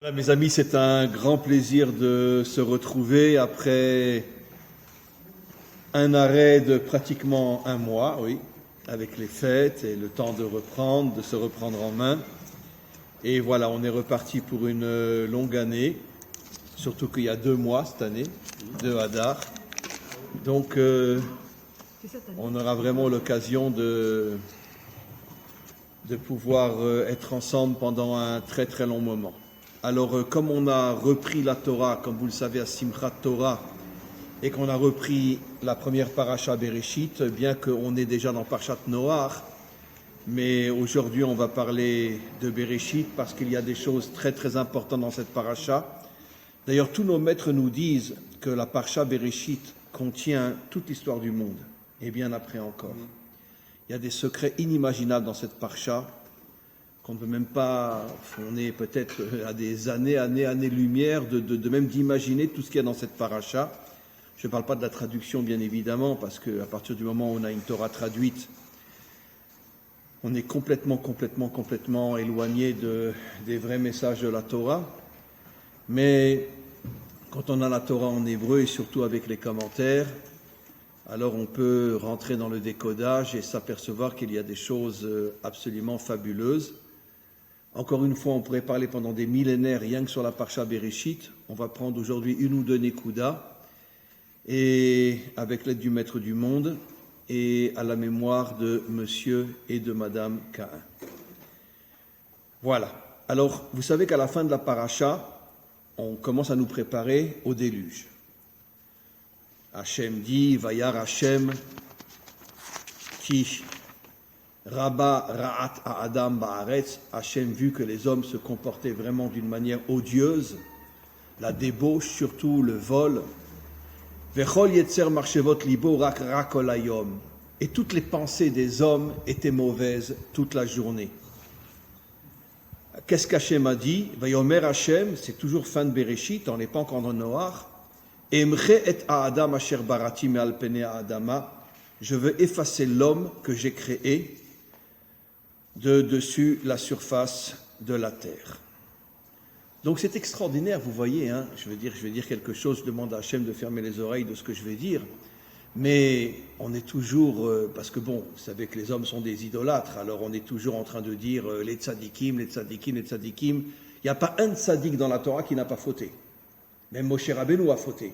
Voilà, mes amis, c'est un grand plaisir de se retrouver après un arrêt de pratiquement un mois, oui, avec les fêtes et le temps de reprendre, de se reprendre en main. Et voilà, on est reparti pour une longue année, surtout qu'il y a 2 mois cette année, de Hadar. Donc, on aura vraiment l'occasion de pouvoir être ensemble pendant un très très long moment. Alors, comme on a repris la Torah, comme vous le savez, à Simchat Torah, et qu'on a repris la première paracha Bereshit, bien qu'on est déjà dans Parshat Noach, mais aujourd'hui on va parler de Bereshit parce qu'il y a des choses très très importantes dans cette paracha. D'ailleurs, tous nos maîtres nous disent que la paracha Bereshit contient toute l'histoire du monde, et bien après encore. Il y a des secrets inimaginables dans cette paracha, qu'on ne peut même pas, on est peut-être à des années-lumière de même d'imaginer tout ce qu'il y a dans cette paracha. Je ne parle pas de la traduction, bien évidemment, parce qu'à partir du moment où on a une Torah traduite, on est complètement éloigné des vrais messages de la Torah. Mais quand on a la Torah en hébreu, et surtout avec les commentaires, alors on peut rentrer dans le décodage et s'apercevoir qu'il y a des choses absolument fabuleuses. Encore une fois, on pourrait parler pendant des millénaires rien que sur la Parsha Bereshit. On va prendre aujourd'hui une ou deux Nekuda, et avec l'aide du Maître du Monde, et à la mémoire de Monsieur et de Madame Caïn. Voilà. Alors, vous savez qu'à la fin de la Paracha, on commence à nous préparer au déluge. Hachem dit, Vayar Hachem, Ki Rabba Ra'at Adam Ba'aretz, Hachem, vu que les hommes se comportaient vraiment d'une manière odieuse, la débauche, surtout le vol, Vechol Yetzer Marchevot Libo Rak Rakol Hayom, et toutes les pensées des hommes étaient mauvaises toute la journée. Qu'est-ce qu'Hachem a dit? Vayomer Hachem, c'est toujours fin de Bereshit, on n'est pas encore dans Noach. Emre et Adam Asher Barati Me'al Pene Adama, je veux effacer l'homme que j'ai créé de dessus la surface de la terre. Donc c'est extraordinaire, vous voyez, hein, je vais dire quelque chose, je demande à Hachem de fermer les oreilles de ce que je vais dire, mais on est toujours, parce que bon, vous savez que les hommes sont des idolâtres, alors on est toujours en train de dire les tzadikim, il n'y a pas un tzadik dans la Torah qui n'a pas fauté. Même Moshe Rabbeinu a fauté.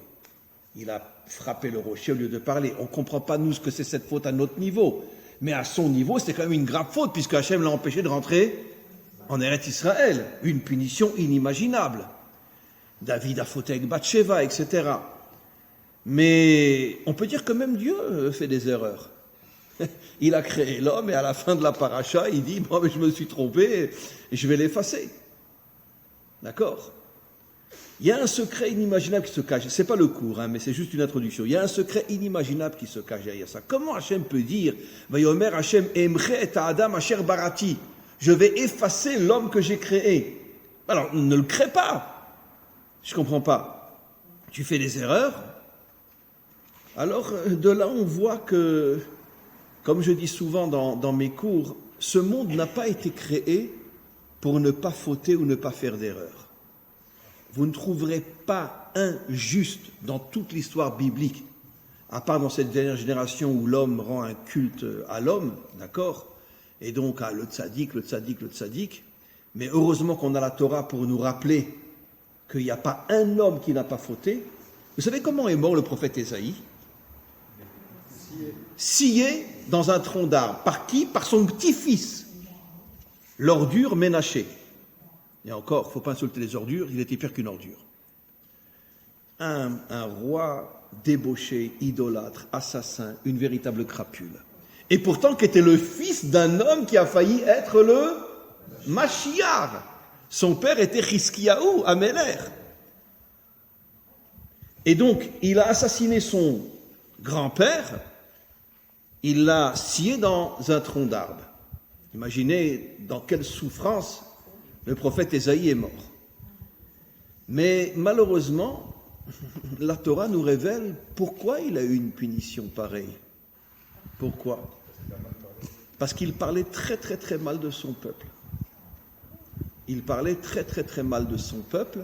Il a frappé le rocher au lieu de parler. On ne comprend pas, nous, ce que c'est cette faute à notre niveau. Mais à son niveau, c'est quand même une grave faute, puisque Hachem l'a empêché de rentrer en Eretz Israël. Une punition inimaginable. David a fauté avec Bathsheba, etc. Mais on peut dire que même Dieu fait des erreurs. Il a créé l'homme, et à la fin de la paracha, il dit, bon, mais je me suis trompé, et je vais l'effacer. D'accord ? Il y a un secret inimaginable qui se cache. C'est pas le cours, hein, mais c'est juste une introduction. Il y a un secret inimaginable qui se cache derrière ça. Comment Hachem peut dire Vayomer Hachem Emre et Adam Asher Barati, je vais effacer l'homme que j'ai créé. Alors, ne le crée pas. Je comprends pas. Tu fais des erreurs. Alors, de là, on voit que, comme je dis souvent dans mes cours, ce monde n'a pas été créé pour ne pas fauter ou ne pas faire d'erreur. Vous ne trouverez pas un juste dans toute l'histoire biblique, à part dans cette dernière génération où l'homme rend un culte à l'homme, d'accord? Et donc à le tzaddik. Mais heureusement qu'on a la Torah pour nous rappeler qu'il n'y a pas un homme qui n'a pas fauté. Vous savez comment est mort le prophète Ésaïe? Scié dans un tronc d'arbre. Par qui? Par son petit-fils, l'ordure Ménaché. Et encore, il ne faut pas insulter les ordures, il était pire qu'une ordure. Un roi débauché, idolâtre, assassin, une véritable crapule. Et pourtant, qui était le fils d'un homme qui a failli être le Mashiach. Son père était Chizkiyahu, Améler. Et donc, il a assassiné son grand-père, il l'a scié dans un tronc d'arbre. Imaginez dans quelle souffrance le prophète Ésaïe est mort. Mais malheureusement, la Torah nous révèle pourquoi il a eu une punition pareille. Pourquoi? Parce qu'il parlait très mal de son peuple. il parlait très très très mal de son peuple.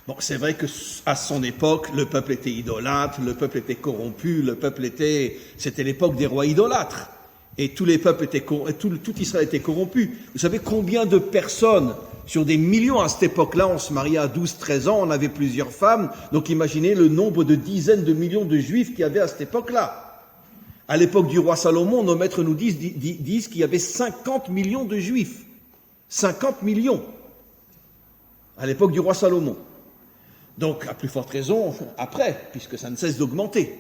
Bon, c'est vrai qu'à son époque, le peuple était idolâtre, le peuple était corrompu, c'était l'époque des rois idolâtres. Et tous les peuples tout Israël était corrompu. Vous savez combien de personnes, sur des millions à cette époque-là, on se mariait à 12, 13 ans, on avait plusieurs femmes. Donc imaginez le nombre de dizaines de millions de juifs qu'il y avait à cette époque-là. À l'époque du roi Salomon, nos maîtres nous disent qu'il y avait 50 millions de juifs. 50 millions. À l'époque du roi Salomon. Donc, à plus forte raison, après, puisque ça ne cesse d'augmenter.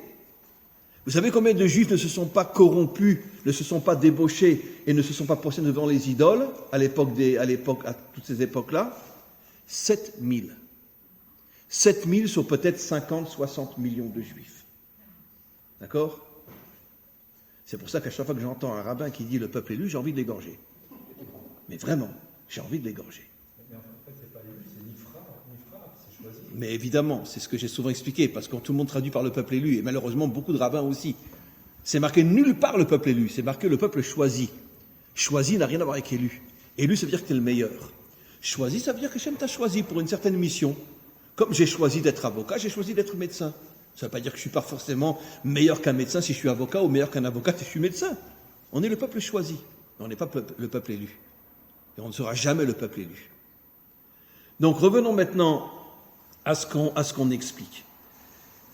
Vous savez combien de juifs ne se sont pas corrompus, ne se sont pas débauchés et ne se sont pas prosternés devant les idoles à toutes ces époques-là? 7000. 7000 sur peut-être 50, 60 millions de juifs. D'accord? C'est pour ça qu'à chaque fois que j'entends un rabbin qui dit le peuple élu, j'ai envie de l'égorger. Mais vraiment, j'ai envie de l'égorger. Mais en fait, c'est pas élu, c'est ni fra, c'est choisi. Mais évidemment, c'est ce que j'ai souvent expliqué, parce que tout le monde traduit par le peuple élu, et malheureusement beaucoup de rabbins aussi. C'est marqué nulle part le peuple élu, c'est marqué le peuple choisi. Choisi n'a rien à voir avec élu. Élu, ça veut dire que tu es le meilleur. Choisi, ça veut dire que Hachem t'a choisi pour une certaine mission. Comme j'ai choisi d'être avocat, j'ai choisi d'être médecin. Ça ne veut pas dire que je ne suis pas forcément meilleur qu'un médecin si je suis avocat, ou meilleur qu'un avocat si je suis médecin. On est le peuple choisi, on n'est pas le peuple élu. Et on ne sera jamais le peuple élu. Donc revenons maintenant à ce qu'on explique.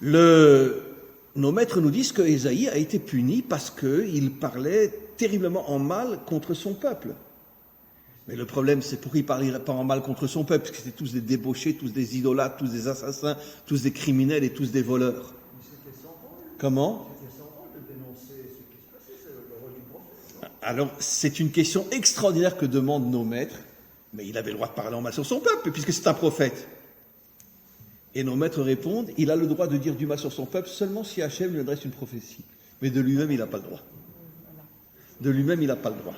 Nos maîtres nous disent que Ésaïe a été puni parce qu'il parlait terriblement en mal contre son peuple. Mais le problème, c'est pourquoi il ne parlait pas en mal contre son peuple, parce que c'était tous des débauchés, tous des idolâtres, tous des assassins, tous des criminels et tous des voleurs. Mais c'était sans rôle. Comment ? C'était sans rôle de dénoncer ce qui se passait, c'est le rôle du prophète. Alors, c'est une question extraordinaire que demandent nos maîtres, mais il avait le droit de parler en mal sur son peuple, puisque c'est un prophète. Et nos maîtres répondent, il a le droit de dire du mal sur son peuple seulement si Hachem lui adresse une prophétie. Mais de lui-même, il n'a pas le droit. De lui-même, il n'a pas le droit.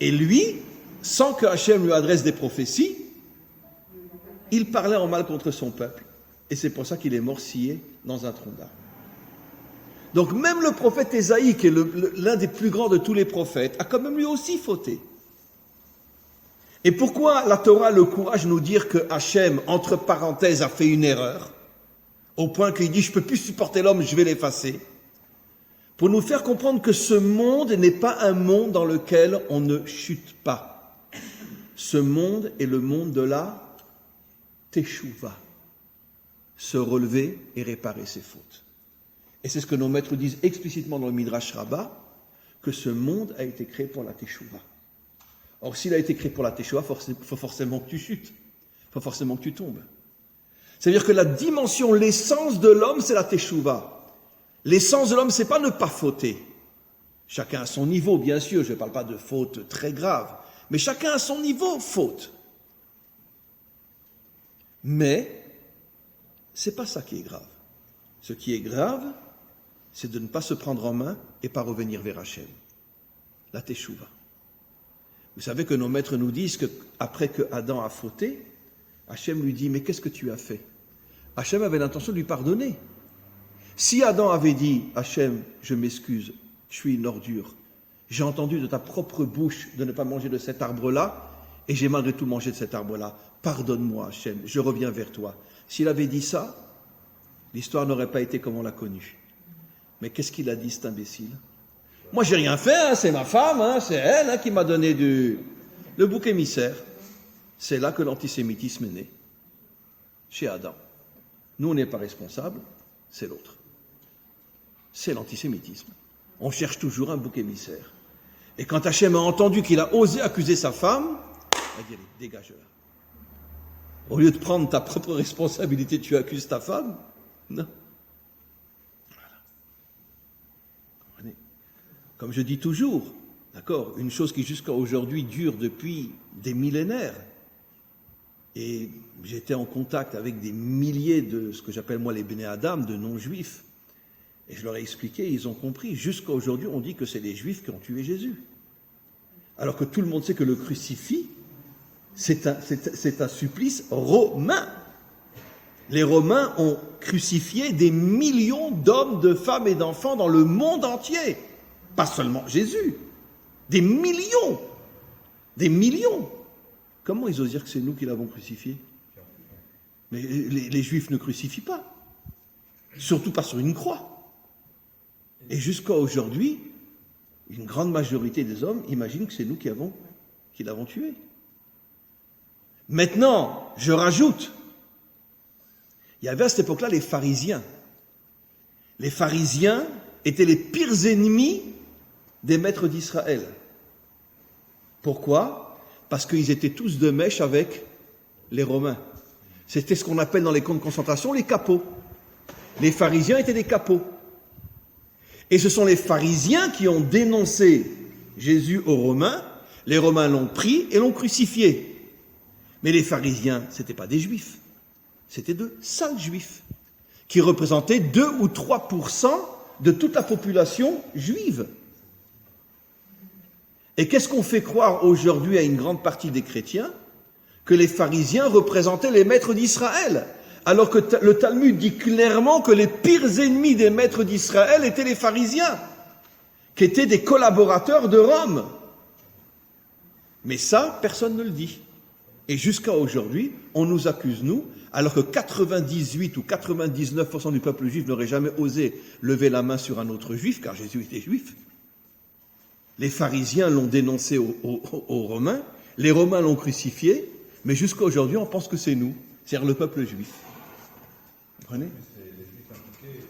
Et lui, sans que Hachem lui adresse des prophéties, il parlait en mal contre son peuple. Et c'est pour ça qu'il est mort scié dans un tronc d'arbre. Donc même le prophète Ésaïe, qui est l'un des plus grands de tous les prophètes, a quand même lui aussi fauté. Et pourquoi la Torah a le courage de nous dire que Hachem, entre parenthèses, a fait une erreur, au point qu'il dit « je ne peux plus supporter l'homme, je vais l'effacer », pour nous faire comprendre que ce monde n'est pas un monde dans lequel on ne chute pas. Ce monde est le monde de la teshuva, se relever et réparer ses fautes. Et c'est ce que nos maîtres disent explicitement dans le Midrash Rabbah, que ce monde a été créé pour la teshuva. Or, s'il a été créé pour la teshuva, il faut forcément que tu chutes, il faut forcément que tu tombes. C'est-à-dire que la dimension, l'essence de l'homme, c'est la teshuva. L'essence de l'homme, c'est pas ne pas fauter. Chacun à son niveau, bien sûr, je ne parle pas de faute très grave, mais chacun à son niveau faute. Mais c'est pas ça qui est grave. Ce qui est grave, c'est de ne pas se prendre en main et pas revenir vers Hachem. La teshuva. Vous savez que nos maîtres nous disent qu'après que Adam a fauté, Hachem lui dit « Mais qu'est-ce que tu as fait ?» Hachem avait l'intention de lui pardonner. Si Adam avait dit « Hachem, je m'excuse, je suis une ordure, j'ai entendu de ta propre bouche de ne pas manger de cet arbre-là, et j'ai malgré tout mangé de cet arbre-là, pardonne-moi Hachem, je reviens vers toi. » S'il avait dit ça, l'histoire n'aurait pas été comme on l'a connue. Mais qu'est-ce qu'il a dit, cet imbécile ? Moi, j'ai rien fait, hein, c'est ma femme, hein, c'est elle hein, qui m'a donné le bouc émissaire. C'est là que l'antisémitisme est né, chez Adam. Nous, on n'est pas responsables, c'est l'autre. C'est l'antisémitisme. On cherche toujours un bouc émissaire. Et quand Hachem a entendu qu'il a osé accuser sa femme, il a dit, allez, dégage là. Au lieu de prendre ta propre responsabilité, tu accuses ta femme ? Non. Voilà. Comme je dis toujours, d'accord, une chose qui jusqu'à aujourd'hui dure depuis des millénaires. Et j'étais en contact avec des milliers de ce que j'appelle moi les Béné Adam, de non-juifs. Et je leur ai expliqué, ils ont compris. Jusqu'à aujourd'hui, on dit que c'est les Juifs qui ont tué Jésus. Alors que tout le monde sait que le crucifix, c'est un supplice romain. Les Romains ont crucifié des millions d'hommes, de femmes et d'enfants dans le monde entier. Pas seulement Jésus. Des millions. Des millions. Comment ils osent dire que c'est nous qui l'avons crucifié? Mais les Juifs ne crucifient pas. Surtout pas sur une croix. Et jusqu'à aujourd'hui, une grande majorité des hommes imaginent que c'est nous qui l'avons tué. Maintenant, je rajoute, il y avait à cette époque-là les pharisiens. Les pharisiens étaient les pires ennemis des maîtres d'Israël. Pourquoi? Parce qu'ils étaient tous de mèche avec les Romains. C'était ce qu'on appelle dans les camps de concentration les capots. Les pharisiens étaient des capots. Et ce sont les pharisiens qui ont dénoncé Jésus aux Romains. Les Romains l'ont pris et l'ont crucifié. Mais les pharisiens, ce n'étaient pas des juifs. C'était de sales juifs, qui représentaient 2 ou 3% de toute la population juive. Et qu'est-ce qu'on fait croire aujourd'hui à une grande partie des chrétiens? Que les pharisiens représentaient les maîtres d'Israël, alors que le Talmud dit clairement que les pires ennemis des maîtres d'Israël étaient les pharisiens, qui étaient des collaborateurs de Rome. Mais ça, personne ne le dit. Et jusqu'à aujourd'hui, on nous accuse, nous, alors que 98 ou 99% du peuple juif n'aurait jamais osé lever la main sur un autre juif, car Jésus était juif. Les pharisiens l'ont dénoncé aux Romains, les Romains l'ont crucifié, mais jusqu'à aujourd'hui, on pense que c'est nous, c'est-à-dire le peuple juif. Vous comprenez? Les Juifs impliqués étaient...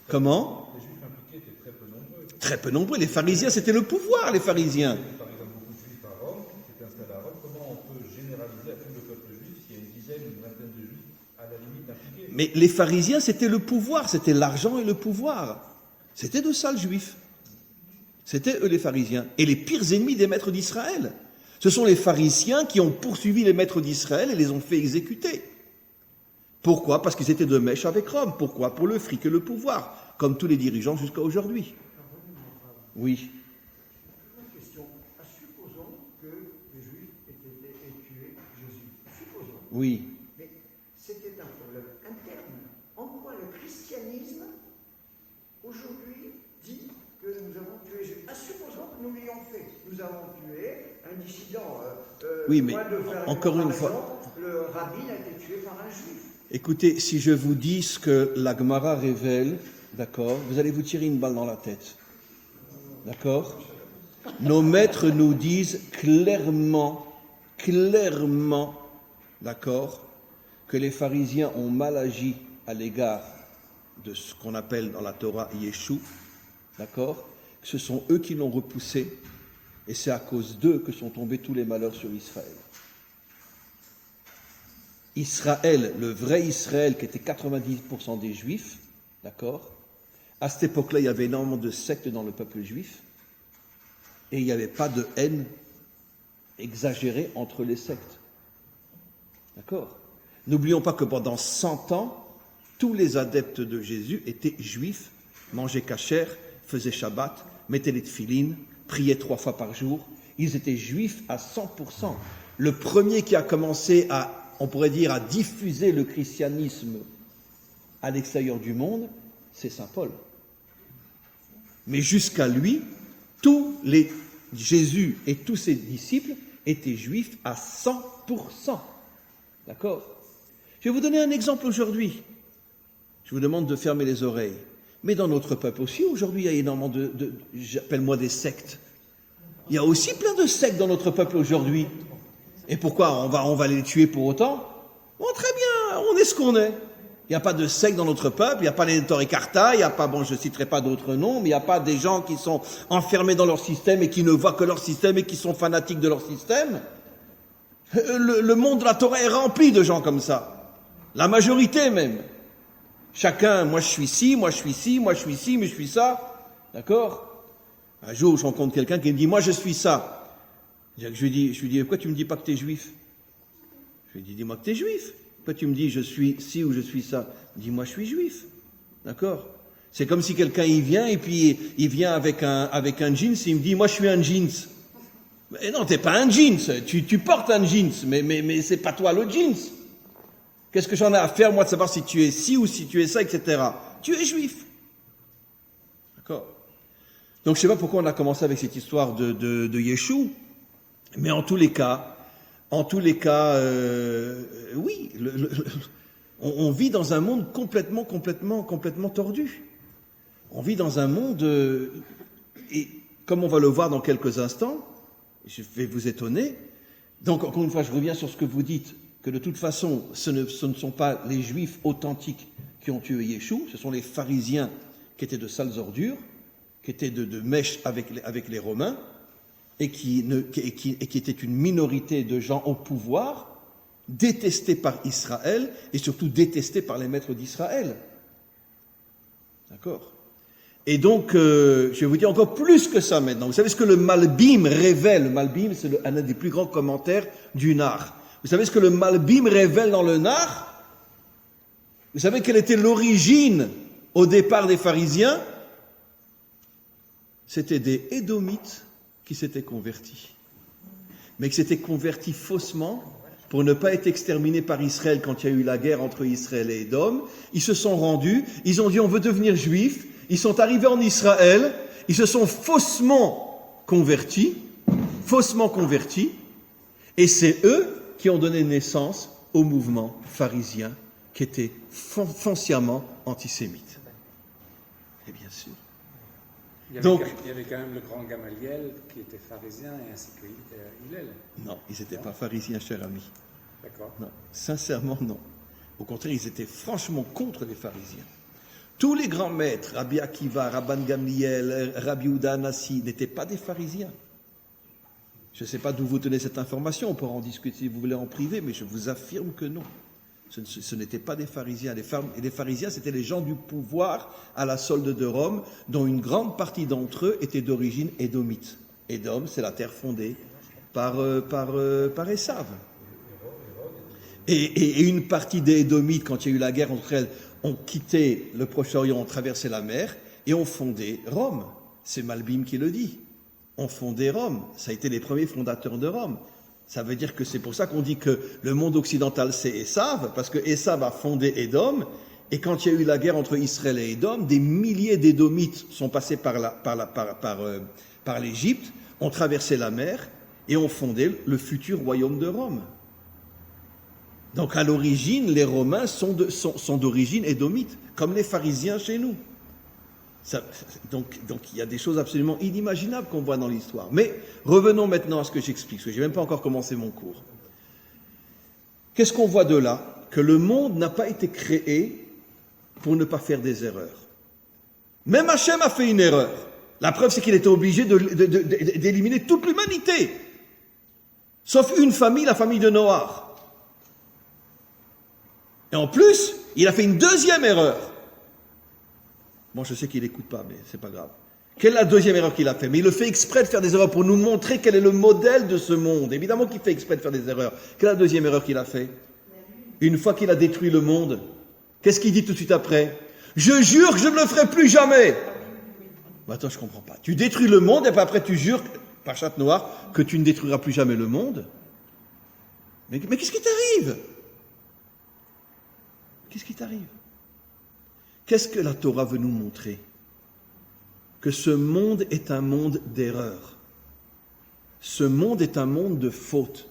Comment? Les Juifs impliqués étaient très peu nombreux. Très peu nombreux. Les pharisiens, c'était le pouvoir, les pharisiens. Par exemple, beaucoup de Juifs à Rome, qui étaient installés à Rome. Comment on peut généraliser à tout le peuple juif s'il y a une dizaine, une vingtaine de Juifs à la limite impliqués? Mais les pharisiens, c'était le pouvoir, c'était l'argent et le pouvoir. C'était de sales juifs. C'était eux les pharisiens. Et les pires ennemis des maîtres d'Israël. Ce sont les pharisiens qui ont poursuivi les maîtres d'Israël et les ont fait exécuter. Pourquoi? Parce qu'ils étaient de mèche avec Rome. Pourquoi? Pour le fric et le pouvoir, comme tous les dirigeants jusqu'à aujourd'hui. Oui. Une question. Supposons que les Juifs aient tué Jésus. Supposons. Oui. Mais c'était un problème interne. En quoi le christianisme, aujourd'hui, dit que nous avons tué Jésus? Supposons que nous l'ayons fait. Nous avons tué un dissident. Oui, mais loin de faire encore une fois... Le rabbin a été tué par un juif. Écoutez, si je vous dis ce que la Gemara révèle, d'accord, vous allez vous tirer une balle dans la tête. D'accord? Nos maîtres nous disent clairement, d'accord, que les pharisiens ont mal agi à l'égard de ce qu'on appelle dans la Torah Yeshua, d'accord? Ce sont eux qui l'ont repoussé, et c'est à cause d'eux que sont tombés tous les malheurs sur Israël. Israël, le vrai Israël, qui était 90% des Juifs, d'accord? À cette époque-là, il y avait énormément de sectes dans le peuple juif, et il n'y avait pas de haine exagérée entre les sectes. D'accord? N'oublions pas que pendant 100 ans, tous les adeptes de Jésus étaient juifs, mangeaient kasher, faisaient Shabbat, mettaient les tefilines, priaient 3 fois par jour. Ils étaient juifs à 100%. Le premier qui a commencé on pourrait dire, à diffuser le christianisme à l'extérieur du monde, c'est Saint Paul. Mais jusqu'à lui, Jésus et tous ses disciples étaient juifs à 100%. D'accord? Je vais vous donner un exemple aujourd'hui. Je vous demande de fermer les oreilles. Mais dans notre peuple aussi, aujourd'hui, il y a énormément j'appelle-moi des sectes. Il y a aussi plein de sectes dans notre peuple aujourd'hui. Et pourquoi on va les tuer pour autant? Bon, très bien, on est ce qu'on est. Il n'y a pas de secte dans notre peuple, il n'y a pas les Torah, il n'y a pas, je ne citerai pas d'autres noms, mais il n'y a pas des gens qui sont enfermés dans leur système et qui ne voient que leur système et qui sont fanatiques de leur système. Le monde de la Torah est rempli de gens comme ça. La majorité même. Chacun, moi je suis ci, moi je suis ci, moi je suis ci, mais je suis ça. D'accord? Un jour, je rencontre quelqu'un qui me dit, moi je suis ça. Je lui dis, pourquoi tu me dis pas que tu es juif? Je lui dis, dis-moi que tu es juif. Pourquoi tu me dis, je suis ci ou je suis ça? Dis-moi, je suis juif. D'accord? C'est comme si quelqu'un y vient et puis il vient avec un jeans et il me dit, moi je suis un jeans. Mais non, t'es pas un jeans. Tu portes un jeans, mais c'est pas toi le jeans. Qu'est-ce que j'en ai à faire, moi, de savoir si tu es ci ou si tu es ça, etc. Tu es juif. D'accord? Donc je sais pas pourquoi on a commencé avec cette histoire de Yeshua. Mais en tous les cas, En tous les cas, oui, on vit dans un monde complètement tordu. On vit dans un monde, et comme on va le voir dans quelques instants, je vais vous étonner. Donc, encore une fois, je reviens sur ce que vous dites, que de toute façon, ce ne sont pas les Juifs authentiques qui ont tué Yeshua, ce sont les pharisiens qui étaient de sales ordures, qui étaient de mèche avec les Romains, et qui était une minorité de gens au pouvoir, détestés par Israël, et surtout détestés par les maîtres d'Israël. D'accord ? Et donc, je vais vous dire encore plus que ça maintenant. Vous savez ce que le Malbim révèle? Le Malbim, c'est un des plus grands commentaires du Nar. Vous savez ce que le Malbim révèle dans le Nar? Vous savez quelle était l'origine au départ des pharisiens? C'était des Édomites qui s'étaient convertis. Mais qui s'étaient convertis faussement pour ne pas être exterminés par Israël quand il y a eu la guerre entre Israël et Édom. Ils se sont rendus, ils ont dit on veut devenir juifs. Ils sont arrivés en Israël, ils se sont faussement convertis, et c'est eux qui ont donné naissance au mouvement pharisien qui était foncièrement antisémite. Et bien sûr. Il y avait quand même le grand Gamaliel qui était pharisien et ainsi que Hillel. Non, ils n'étaient pas pharisiens, cher ami. D'accord. Non, sincèrement non. Au contraire, ils étaient franchement contre les pharisiens. Tous les grands maîtres, Rabbi Akiva, Rabban Gamliel, Rabbi Yehuda Anassi, n'étaient pas des pharisiens. Je ne sais pas d'où vous tenez cette information, on pourra en discuter si vous voulez en privé, mais je vous affirme que non. Ce n'étaient pas des pharisiens. Les pharisiens, c'était les gens du pouvoir à la solde de Rome, dont une grande partie d'entre eux étaient d'origine édomite. Édom, c'est la terre fondée par Esav. Et une partie des Édomites, quand il y a eu la guerre entre elles, ont quitté le Proche-Orient, ont traversé la mer et ont fondé Rome. C'est Malbim qui le dit. Ont fondé Rome. Ça a été les premiers fondateurs de Rome. Ça veut dire que c'est pour ça qu'on dit que le monde occidental c'est Esav, parce que Esav a fondé Édom, et quand il y a eu la guerre entre Israël et Édom, des milliers d'Édomites sont passés par l'Égypte, ont traversé la mer et ont fondé le futur royaume de Rome. Donc à l'origine, les Romains sont d'origine édomite, comme les pharisiens chez nous. Donc il y a des choses absolument inimaginables qu'on voit dans l'histoire. Mais revenons maintenant à ce que j'explique, parce que je n'ai même pas encore commencé mon cours. Qu'est-ce qu'on voit de là? Que le monde n'a pas été créé pour ne pas faire des erreurs. Même Hachem a fait une erreur. La preuve, c'est qu'il était obligé d'éliminer toute l'humanité. Sauf une famille, la famille de Noach. Et en plus, il a fait une deuxième erreur. Bon, je sais qu'il n'écoute pas, mais c'est pas grave. Quelle est la deuxième erreur qu'il a fait? Mais il le fait exprès de faire des erreurs pour nous montrer quel est le modèle de ce monde. Évidemment qu'il fait exprès de faire des erreurs. Quelle est la deuxième erreur qu'il a fait? Une fois qu'il a détruit le monde, qu'est-ce qu'il dit tout de suite après? Je jure que je ne le ferai plus jamais. Bah, attends, je comprends pas. Tu détruis le monde et puis après tu jures, par chatte noire, que tu ne détruiras plus jamais le monde. Mais qu'est-ce qui t'arrive? Qu'est-ce qui t'arrive? Qu'est-ce que la Torah veut nous montrer? Que ce monde est un monde d'erreur. Ce monde est un monde de faute.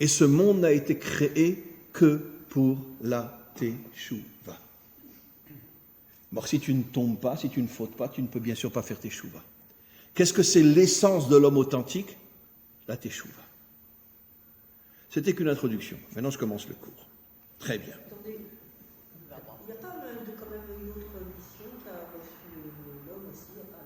Et ce monde n'a été créé que pour la teshuva. Bon, si tu ne tombes pas, si tu ne fautes pas, tu ne peux bien sûr pas faire teshuva. Qu'est-ce que c'est l'essence de l'homme authentique? La teshuva. C'était qu'une introduction. Maintenant, je commence le cours. Très bien. Attendez, il n'y a pas quand même une autre mission qu'a reçue l'homme aussi à la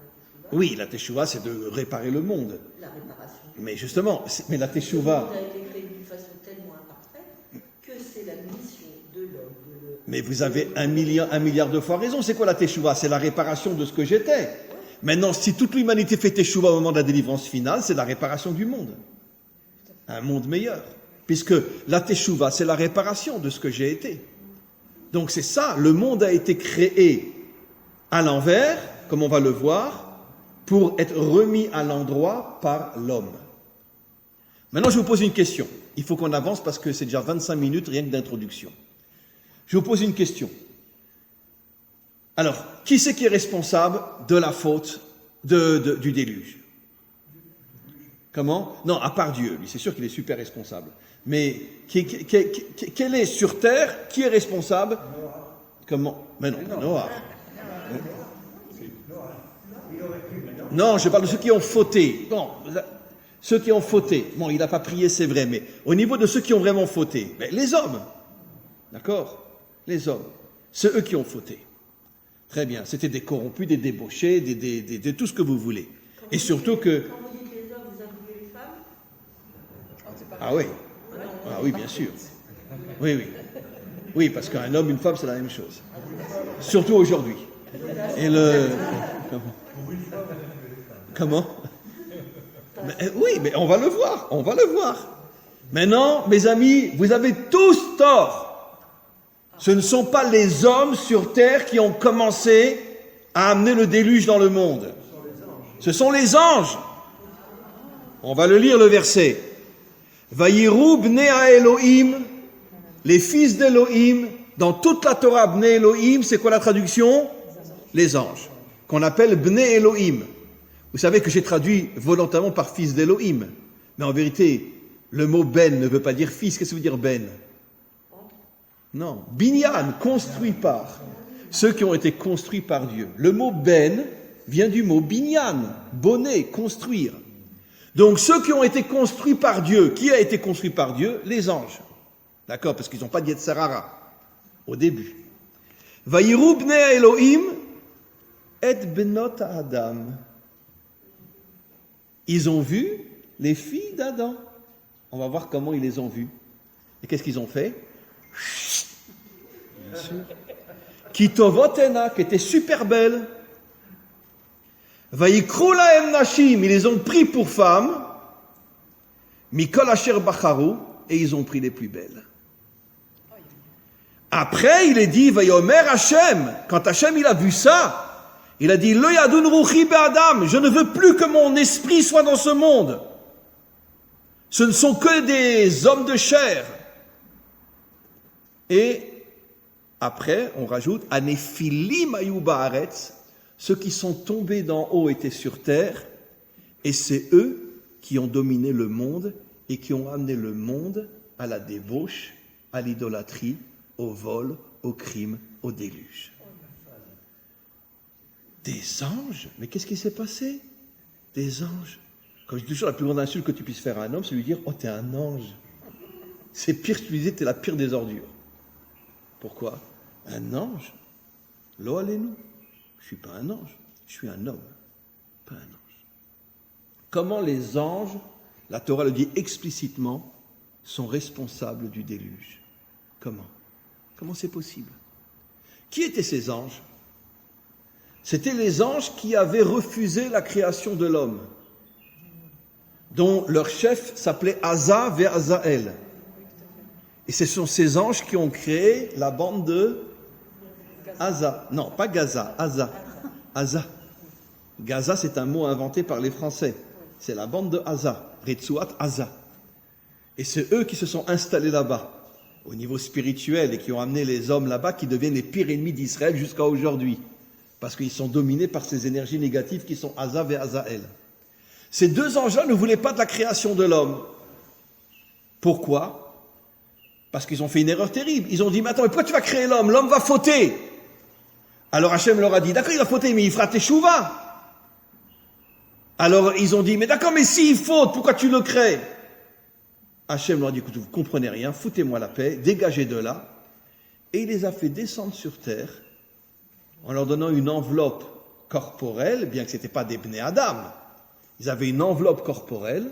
teshuva? Oui, la teshuva, c'est de réparer le monde. La réparation. Mais justement, mais la teshuva... Le monde a été créé d'une façon tellement imparfaite que c'est la mission de l'homme. Mais vous avez un milliard de fois raison. C'est quoi la teshuva? C'est la réparation de ce que j'étais. Maintenant, si toute l'humanité fait teshuva au moment de la délivrance finale, c'est la réparation du monde. Un monde meilleur. Puisque la teshuva, c'est la réparation de ce que j'ai été. Donc c'est ça, le monde a été créé à l'envers, comme on va le voir, pour être remis à l'endroit par l'homme. Maintenant, je vous pose une question. Il faut qu'on avance parce que c'est déjà 25 minutes rien que d'introduction. Je vous pose une question. Alors, qui c'est qui est responsable de la faute du déluge? Comment? Non, à part Dieu, lui, c'est sûr qu'il est super responsable. Mais quel est sur terre, qui est responsable? Comment? Mais non, Noah. Non, je parle de ceux qui ont fauté. Bon, ceux qui ont fauté. Bon, il n'a pas prié, c'est vrai, mais au niveau de ceux qui ont vraiment fauté, les hommes. D'accord? Les hommes. C'est eux qui ont fauté. Très bien. C'était des corrompus, des débauchés, de tout ce que vous voulez. Et surtout que... Quand vous dites les hommes, vous incluez les femmes? Ah oui. Ah oui, bien sûr. Oui, oui. Oui, parce qu'un homme, une femme, c'est la même chose. Surtout aujourd'hui. Et le... Comment? Oui, mais on va le voir. On va le voir. Maintenant, mes amis, vous avez tous tort. Ce ne sont pas les hommes sur terre qui ont commencé à amener le déluge dans le monde. Ce sont les anges. On va le lire, le verset. Vayiru bnei Elohim, les fils d'Elohim, dans toute la Torah, bnei Elohim, c'est quoi la traduction? Les anges, qu'on appelle bnei Elohim. Vous savez que j'ai traduit volontairement par fils d'Elohim, mais en vérité, le mot ben ne veut pas dire fils. Qu'est-ce que veut dire ben? Non, binyan, construit par. Ceux qui ont été construits par Dieu. Le mot ben vient du mot binyan, bonnet, construire. Donc ceux qui ont été construits par Dieu, qui a été construit par Dieu? Les anges. D'accord? Parce qu'ils n'ont pas de Yetzer hara au début. Vayiru bnei Elohim et benot Adam. Ils ont vu les filles d'Adam. On va voir comment ils les ont vues. Et qu'est-ce qu'ils ont fait? Bien sûr. Qui tovotena, qui était super belle. Vayikru lahem nashim, ils les ont pris pour femmes. Mikol asher bacharu, et ils ont pris les plus belles. Après, il est dit, Vayomer Hashem, quand Hashem il a vu ça, il a dit, Lo yadun ruchi be'adam, je ne veux plus que mon esprit soit dans ce monde. Ce ne sont que des hommes de chair. Et après, on rajoute, Anephilim ayu ba'aretz, ceux qui sont tombés d'en haut étaient sur terre, et c'est eux qui ont dominé le monde et qui ont amené le monde à la débauche, à l'idolâtrie, au vol, au crime, au déluge. Des anges? Mais qu'est-ce qui s'est passé? Des anges. Comme je dis toujours, la plus grande insulte que tu puisses faire à un homme, c'est lui dire « Oh, t'es un ange ». C'est pire que tu lui disais « T'es la pire des ordures ». Pourquoi? Un ange? Lo alenu. Je ne suis pas un ange, je suis un homme, pas un ange. Comment les anges, la Torah le dit explicitement, sont responsables du déluge? Comment? Comment c'est possible? Qui étaient ces anges? C'étaient les anges qui avaient refusé la création de l'homme, dont leur chef s'appelait Asa ve'Azaël. Et ce sont ces anges qui ont créé la bande de Asa. Non, pas Gaza, Asa. Asa. Gaza, c'est un mot inventé par les Français. C'est la bande de Asa, Retsuat Asa. Et c'est eux qui se sont installés là-bas, au niveau spirituel, et qui ont amené les hommes là-bas qui deviennent les pires ennemis d'Israël jusqu'à aujourd'hui. Parce qu'ils sont dominés par ces énergies négatives qui sont Asa et Azaël. Ces deux anges-là ne voulaient pas de la création de l'homme. Pourquoi? Parce qu'ils ont fait une erreur terrible. Ils ont dit, mais attends, mais pourquoi tu vas créer l'homme? L'homme va fauter. Alors Hachem leur a dit, d'accord, il va fauter, mais il fera teshuva. Alors ils ont dit, mais d'accord, mais s'il faute, pourquoi tu le crées? Hachem leur a dit, écoute, vous comprenez rien, foutez-moi la paix, dégagez de là. Et il les a fait descendre sur terre en leur donnant une enveloppe corporelle, bien que ce n'était pas des Bnei Adam. Ils avaient une enveloppe corporelle,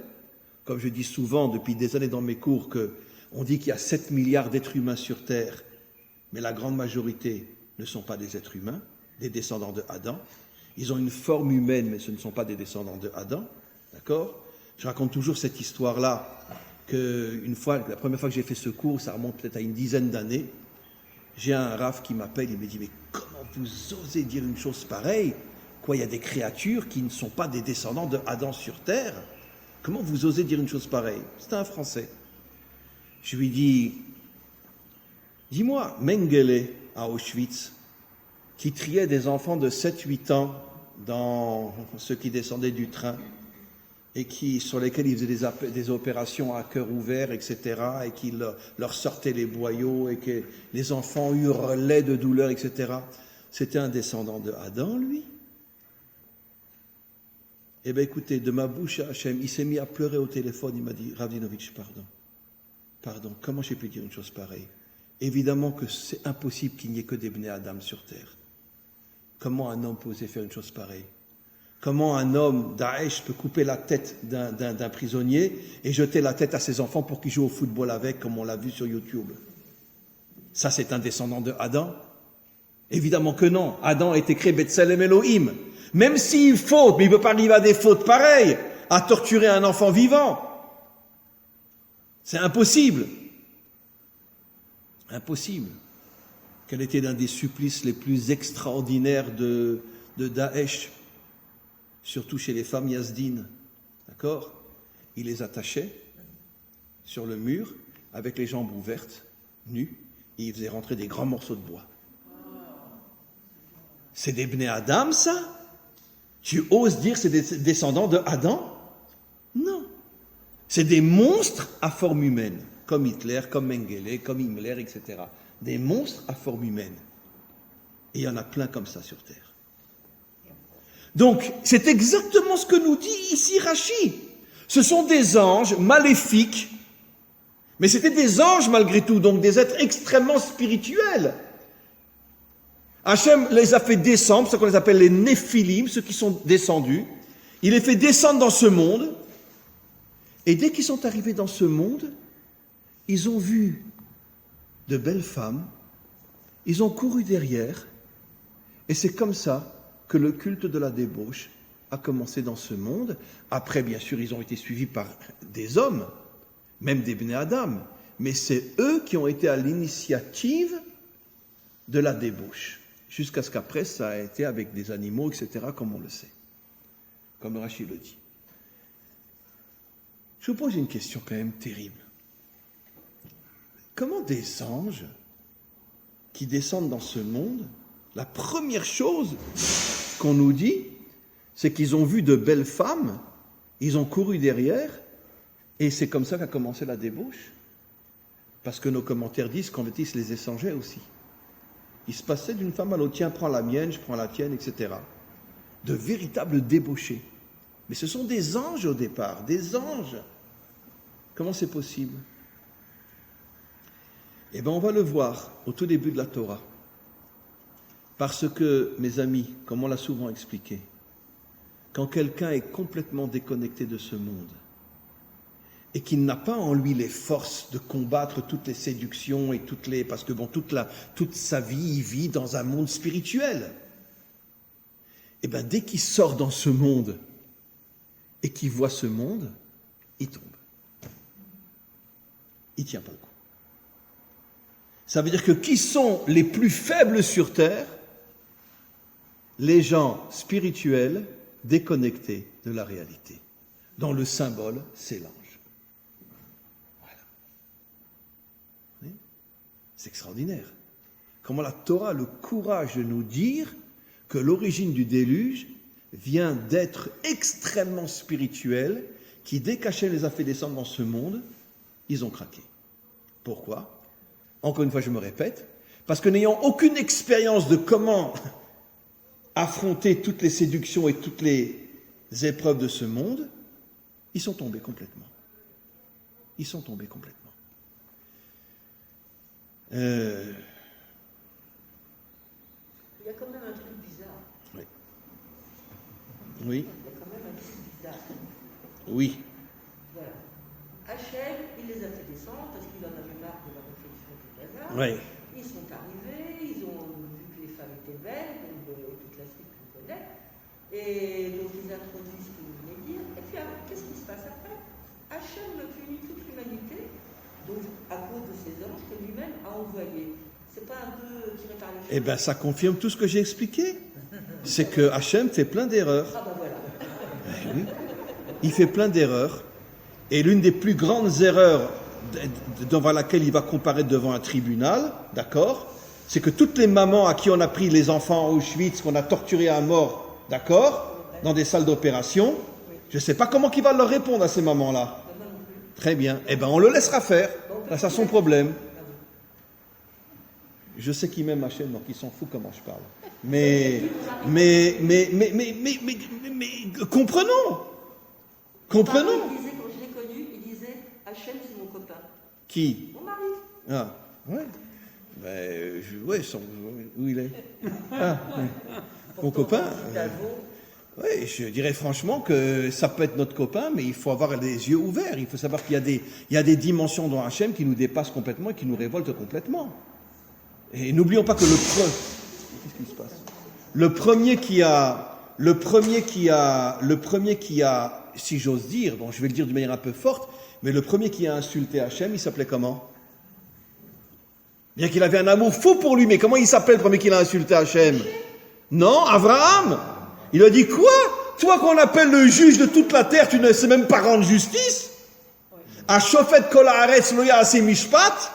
comme je dis souvent depuis des années dans mes cours, qu'on dit qu'il y a 7 milliards d'êtres humains sur terre, mais la grande majorité ne sont pas des êtres humains, des descendants de Adam. Ils ont une forme humaine, mais ce ne sont pas des descendants de Adam. D'accord? Je raconte toujours cette histoire-là, qu'une fois, la première fois que j'ai fait ce cours, ça remonte peut-être à une dizaine d'années, j'ai un raf qui m'appelle, il me dit, mais comment vous osez dire une chose pareille? Quoi, il y a des créatures qui ne sont pas des descendants de Adam sur terre? Comment vous osez dire une chose pareille? C'était un Français. Je lui dis, dis-moi, Mengele, à Auschwitz, qui triait des enfants de 7-8 ans dans ceux qui descendaient du train, et sur lesquels il faisait des opérations à cœur ouvert, etc., et qu'il leur sortait les boyaux, et que les enfants hurlaient de douleur, etc. C'était un descendant de Adam, lui. Eh bien, écoutez, de ma bouche à Hachem, il s'est mis à pleurer au téléphone, il m'a dit, Ravdinovitch, pardon, comment j'ai pu dire une chose pareille? Évidemment que c'est impossible qu'il n'y ait que des Bnei Adam sur terre. Comment un homme peut oser faire une chose pareille? Comment un homme, Daesh, peut couper la tête d'un prisonnier et jeter la tête à ses enfants pour qu'ils jouent au football avec, comme on l'a vu sur YouTube? Ça, c'est un descendant de Adam? Évidemment que non. Adam a été créé Betselem Elohim. Même s'il faute, mais il ne peut pas arriver à des fautes pareilles, à torturer un enfant vivant. C'est impossible. Impossible. Quel était l'un des supplices les plus extraordinaires de Daesh, surtout chez les femmes yazdines. D'accord? Il les attachait sur le mur avec les jambes ouvertes, nues, et il faisait rentrer des grands morceaux de bois. C'est des Bnei Adam, ça? Tu oses dire c'est des descendants de Adam? Non. C'est des monstres à forme humaine, comme Hitler, comme Mengele, comme Himmler, etc. Des monstres à forme humaine. Et il y en a plein comme ça sur Terre. Donc, c'est exactement ce que nous dit ici Rachi. Ce sont des anges maléfiques, mais c'était des anges malgré tout, donc des êtres extrêmement spirituels. Hachem les a fait descendre, ce qu'on les appelle les Néphilim, ceux qui sont descendus. Il les fait descendre dans ce monde, et dès qu'ils sont arrivés dans ce monde, ils ont vu de belles femmes, ils ont couru derrière, et c'est comme ça que le culte de la débauche a commencé dans ce monde. Après, bien sûr, ils ont été suivis par des hommes, même des Bnei Adam, mais c'est eux qui ont été à l'initiative de la débauche, jusqu'à ce qu'après, ça a été avec des animaux, etc., comme on le sait, comme Rachid le dit. Je vous pose une question quand même terrible. Comment des anges qui descendent dans ce monde, la première chose qu'on nous dit, c'est qu'ils ont vu de belles femmes, ils ont couru derrière, et c'est comme ça qu'a commencé la débauche. Parce que nos commentaires disent qu'en fait, ils se les échangeaient aussi. Il se passait d'une femme à l'autre, tiens, prends la mienne, je prends la tienne, etc. De véritables débauchés. Mais ce sont des anges au départ, des anges. Comment c'est possible? Eh bien, on va le voir au tout début de la Torah. Parce que, mes amis, comme on l'a souvent expliqué, quand quelqu'un est complètement déconnecté de ce monde et qu'il n'a pas en lui les forces de combattre toutes les séductions et parce que toute sa vie, il vit dans un monde spirituel. Et bien, dès qu'il sort dans ce monde et qu'il voit ce monde, il tombe. Il ne tient pas le coup. Ça veut dire que qui sont les plus faibles sur terre? Les gens spirituels déconnectés de la réalité, dont le symbole, c'est l'ange. Voilà. Oui. C'est extraordinaire. Comment la Torah a le courage de nous dire que l'origine du déluge vient d'être extrêmement spirituel, qui, dès qu'Hachem les a fait descendre dans ce monde, ils ont craqué. Pourquoi? Encore une fois, je me répète, parce que n'ayant aucune expérience de comment affronter toutes les séductions et toutes les épreuves de ce monde, ils sont tombés complètement. Ils sont tombés complètement. Il y a quand même un truc bizarre. Oui. Oui. Il y a quand même un truc bizarre. Oui. Voilà. Hachem, il les a fait descendre parce qu'il en avait marre de la réflexion du hasard. Oui. Ils sont arrivés, ils ont vu que les femmes étaient belles, donc toute la suite qu'on connaît. Et donc ils introduisent ce que vous venez de dire. Et puis qu'est-ce qui se passe après? Hachem punit toute l'humanité, donc à cause de ces anges que lui-même a envoyés. C'est pas un peu tiré par les cheveux? Eh bien, ça confirme tout ce que j'ai expliqué. C'est que Hachem fait plein d'erreurs. Ah ben voilà. Oui. Il fait plein d'erreurs. Et l'une des plus grandes erreurs devant laquelle il va comparaître devant un tribunal, d'accord, c'est que toutes les mamans à qui on a pris les enfants à Auschwitz, qu'on a torturés à mort, d'accord, dans des salles d'opération, Je ne sais pas comment il va leur répondre à ces mamans-là. Très bien. Eh bien, on le laissera faire. Là, c'est son problème. Je sais qu'il m'aime Hachem, donc il s'en fout comment je parle. Mais comprenons. Comprenons. Il disait, quand je l'ai connu, il disait Hachem, c'est mon copain. Qui? Mon mari. Ah, ouais. Ben, où il est? Ah, oui. Mon copain. Oui, je dirais franchement que ça peut être notre copain, mais il faut avoir les yeux ouverts. Il faut savoir qu'il y a des dimensions dans Hachem qui nous dépassent complètement et qui nous révoltent complètement. Et n'oublions pas que qu'est-ce qui se passe? Le premier qui a, si j'ose dire, bon, je vais le dire d'une manière un peu forte, mais le premier qui a insulté Hachem, il s'appelait comment? Bien qu'il avait un amour fou pour lui, mais comment il s'appelait le premier qui l'a insulté Hachem? Non, Abraham. Il a dit quoi? Toi qu'on appelle le juge de toute la terre, tu ne sais même pas rendre justice? À Shofet Kol Haaretz Lo Ya'aseh Mishpat?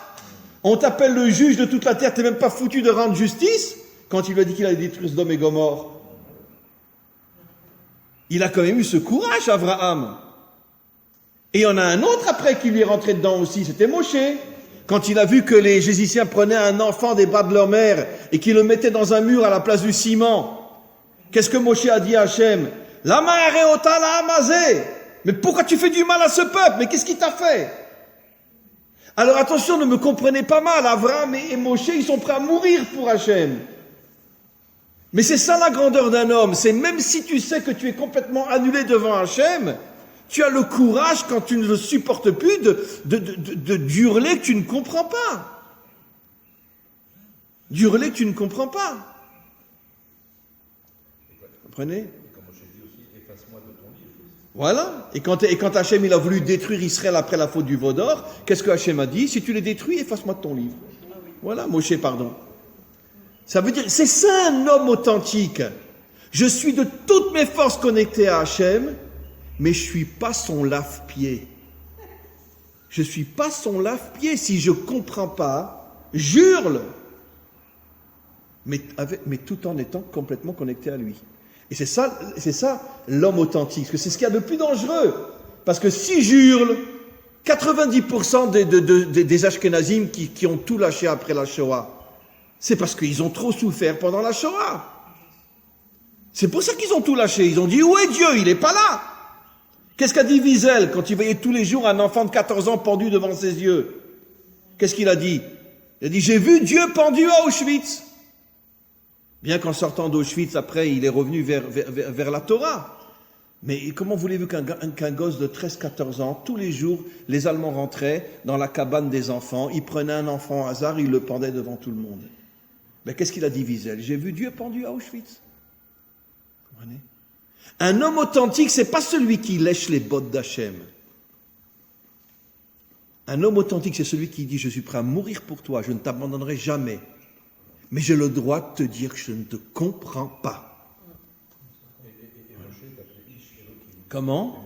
On t'appelle le juge de toute la terre, tu n'es même pas foutu de rendre justice? Quand il lui a dit qu'il allait détruire Sodome et Gomorrhe. Il a quand même eu ce courage, Abraham. Et il y en a un autre après qui lui est rentré dedans aussi, c'était Moshe. Quand il a vu que les Jéziciens prenaient un enfant des bras de leur mère et qu'ils le mettaient dans un mur à la place du ciment, qu'est-ce que Moshe a dit à Hachem? Lama areota la amazé. Mais pourquoi tu fais du mal à ce peuple? Mais qu'est-ce qu'il t'a fait? Alors attention, ne me comprenez pas mal, Abraham et Moshe, ils sont prêts à mourir pour Hachem. Mais c'est ça la grandeur d'un homme, c'est même si tu sais que tu es complètement annulé devant Hachem, tu as le courage, quand tu ne le supportes plus, d'hurler que tu ne comprends pas. D'hurler que tu ne comprends pas. Vous comprenez? Voilà. Et quand Hachem il a voulu détruire Israël après la faute du veau d'or, qu'est-ce que Hachem a dit? Si tu les détruis, efface-moi de ton livre. Voilà, Moshe, pardon. Ça veut dire, c'est ça un homme authentique. Je suis de toutes mes forces connecté à Hachem, mais je suis pas son lave-pied. Je suis pas son lave-pied. Si je comprends pas, j'hurle. Mais tout en étant complètement connecté à lui. Et c'est ça l'homme authentique. Parce que c'est ce qu'il y a de plus dangereux. Parce que si j'hurle, 90% des Ashkenazim qui ont tout lâché après la Shoah, c'est parce qu'ils ont trop souffert pendant la Shoah. C'est pour ça qu'ils ont tout lâché. Ils ont dit, où est Dieu? Il n'est pas là. Qu'est-ce qu'a dit Wiesel quand il voyait tous les jours un enfant de 14 ans pendu devant ses yeux? Qu'est-ce qu'il a dit? Il a dit, j'ai vu Dieu pendu à Auschwitz. Bien qu'en sortant d'Auschwitz, après, il est revenu vers la Torah. Mais comment voulez-vous qu'un gosse de 13-14 ans, tous les jours, les Allemands rentraient dans la cabane des enfants, ils prenaient un enfant au hasard, ils le pendaient devant tout le monde. Mais qu'est-ce qu'il a dit Wiesel? J'ai vu Dieu pendu à Auschwitz. Vous comprenez? Un homme authentique, c'est pas celui qui lèche les bottes d'Hachem. Un homme authentique, c'est celui qui dit, je suis prêt à mourir pour toi, je ne t'abandonnerai jamais. Mais j'ai le droit de te dire que je ne te comprends pas. Comment?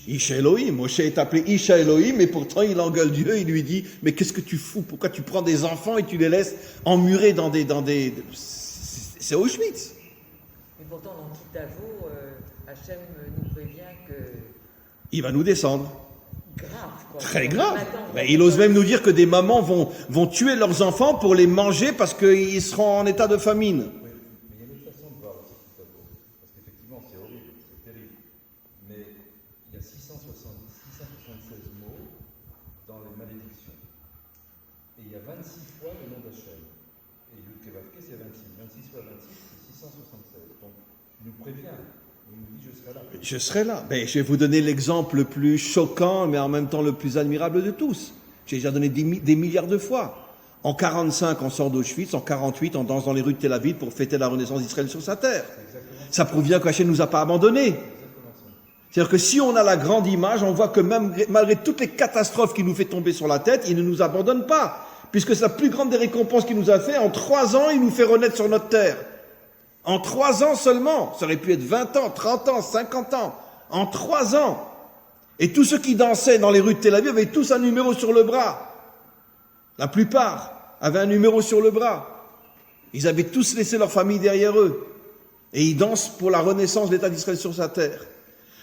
Ish Elohim. Moshe est appelé Ish Elohim, mais pourtant il engueule Dieu, il lui dit, mais qu'est-ce que tu fous? Pourquoi tu prends des enfants et tu les laisses emmurer dans des... C'est Auschwitz. Mais pourtant, dans Kitavo, Hachem nous prévient que... Il va nous descendre. Grave, quoi. Très grave. Mais il ose même nous dire que des mamans vont tuer leurs enfants pour les manger parce qu'ils seront en état de famine. Oui, mais il y a une autre façon de voir aussi Kitavo. Parce qu'effectivement, c'est horrible, c'est terrible. Mais il y a 676 mots dans les malédictions. Et il y a 26 fois le nom d'Hachem. Et Yud Kevavke, c'est 26. 26 fois 26, c'est 676. Donc, il nous prévient. Il nous dit, je serai là. Je serai là. Ben, je vais vous donner l'exemple le plus choquant, mais en même temps le plus admirable de tous. J'ai déjà donné des milliards de fois. En 45, on sort d'Auschwitz. En 48, on danse dans les rues de Tel Aviv pour fêter la renaissance d'Israël sur sa terre. Ça prouve bien qu'Hachem ne nous a pas abandonnés. C'est-à-dire que si on a la grande image, on voit que même malgré toutes les catastrophes qu'il nous fait tomber sur la tête, il ne nous abandonne pas. Puisque c'est la plus grande des récompenses qu'il nous a fait. En 3 ans, il nous fait renaître sur notre terre. En 3 ans seulement. Ça aurait pu être 20 ans, 30 ans, 50 ans. En 3 ans. Et tous ceux qui dansaient dans les rues de Tel Aviv avaient tous un numéro sur le bras. La plupart avaient un numéro sur le bras. Ils avaient tous laissé leur famille derrière eux. Et ils dansent pour la renaissance de l'État d'Israël sur sa terre.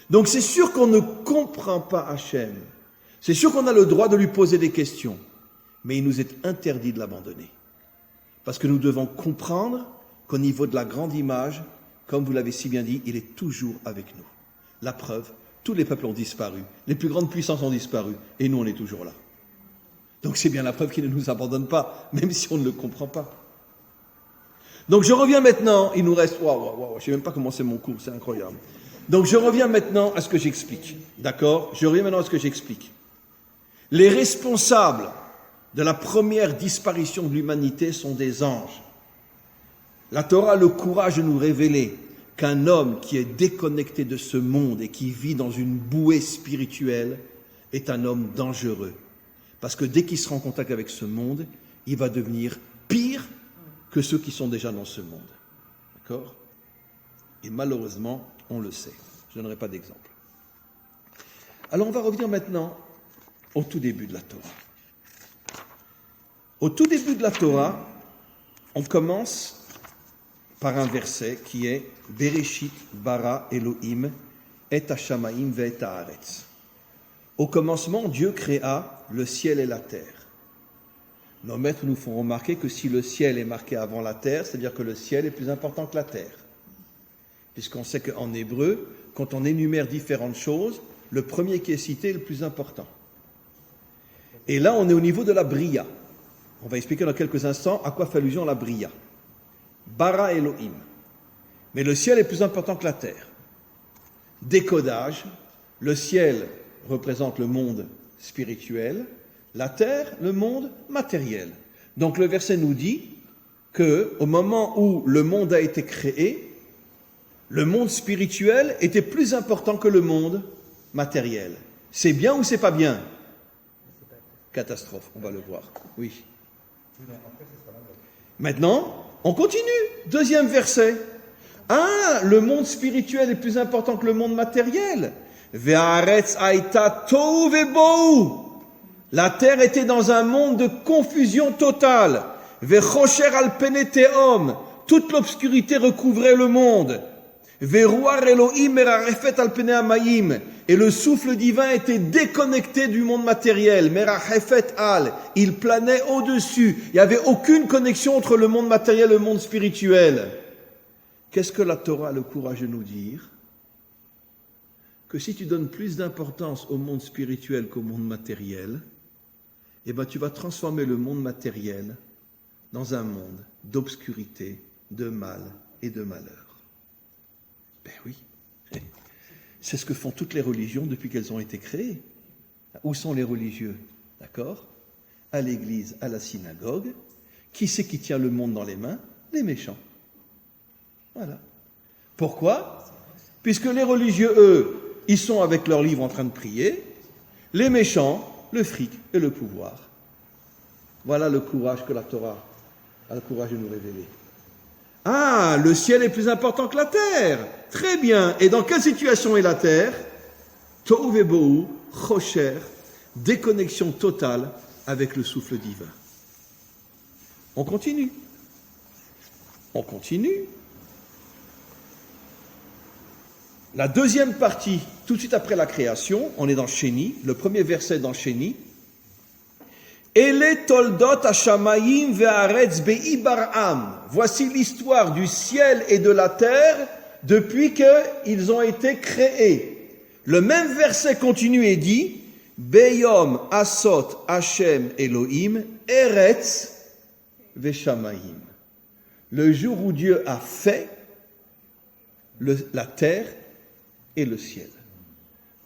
Donc c'est sûr qu'on ne comprend pas Hachem. C'est sûr qu'on a le droit de lui poser des questions. Mais il nous est interdit de l'abandonner. Parce que nous devons comprendre qu'au niveau de la grande image, comme vous l'avez si bien dit, il est toujours avec nous. La preuve, tous les peuples ont disparu, les plus grandes puissances ont disparu, et nous on est toujours là. Donc c'est bien la preuve qu'il ne nous abandonne pas, même si on ne le comprend pas. Donc je reviens maintenant, il nous reste, je ne sais même pas comment c'est mon cours, c'est incroyable. Donc je reviens maintenant à ce que j'explique, d'accord? Je reviens maintenant à ce que j'explique. Les responsables de la première disparition de l'humanité sont des anges. La Torah a le courage de nous révéler qu'un homme qui est déconnecté de ce monde et qui vit dans une bouée spirituelle est un homme dangereux. Parce que dès qu'il sera en contact avec ce monde, il va devenir pire que ceux qui sont déjà dans ce monde. D'accord? Et malheureusement, on le sait. Je ne donnerai pas d'exemple. Alors on va revenir maintenant au tout début de la Torah. Au tout début de la Torah, on commence par un verset qui est « Bereshit bara Elohim et hashamaim ve'et haaretz ». Au commencement, Dieu créa le ciel et la terre. Nos maîtres nous font remarquer que si le ciel est marqué avant la terre, c'est-à-dire que le ciel est plus important que la terre. Puisqu'on sait qu'en hébreu, quand on énumère différentes choses, le premier qui est cité est le plus important. Et là, on est au niveau de la Bria. On va expliquer dans quelques instants à quoi fait allusion la Bria. Bara Elohim. Mais le ciel est plus important que la terre. Décodage, le ciel représente le monde spirituel, la terre, le monde matériel. Donc le verset nous dit qu'au moment où le monde a été créé, le monde spirituel était plus important que le monde matériel. C'est bien ou c'est pas bien? Catastrophe, on va le voir. Oui. Maintenant, on continue. Deuxième verset. Ah, le monde spirituel est plus important que le monde matériel. Ve'aretz haïta tohu ve'bohu. La terre était dans un monde de confusion totale. Ve'chosher al pene tehom. Toute l'obscurité recouvrait le monde. Ve'ruach Elohim merachefet al pene hamayim. Et le souffle divin était déconnecté du monde matériel. Merachefet al. Il planait au-dessus. Il n'y avait aucune connexion entre le monde matériel et le monde spirituel. Qu'est-ce que la Torah a le courage de nous dire? Que si tu donnes plus d'importance au monde spirituel qu'au monde matériel, eh ben tu vas transformer le monde matériel dans un monde d'obscurité, de mal et de malheur. Ben oui, c'est ce que font toutes les religions depuis qu'elles ont été créées. Où sont les religieux? D'accord? À l'église, à la synagogue. Qui c'est qui tient le monde dans les mains? Les méchants. Voilà. Pourquoi? Puisque les religieux, eux, ils sont avec leurs livres en train de prier. Les méchants, le fric et le pouvoir. Voilà le courage que la Torah a le courage de nous révéler. Ah, le ciel est plus important que la terre. Très bien. Et dans quelle situation est la terre? Tohu ve'bohu, chosher, déconnexion totale avec le souffle divin. On continue. On continue. La deuxième partie, tout de suite après la création, on est dans Sheni, le premier verset dans Sheni. Ele toldot hashamayim ve'aretz be'ibar'am. Voici l'histoire du ciel et de la terre depuis qu'ils ont été créés. Le même verset continue et dit Beyom asot Hashem Elohim eretz ve'shamayim. Le jour où Dieu a fait la terre et le ciel.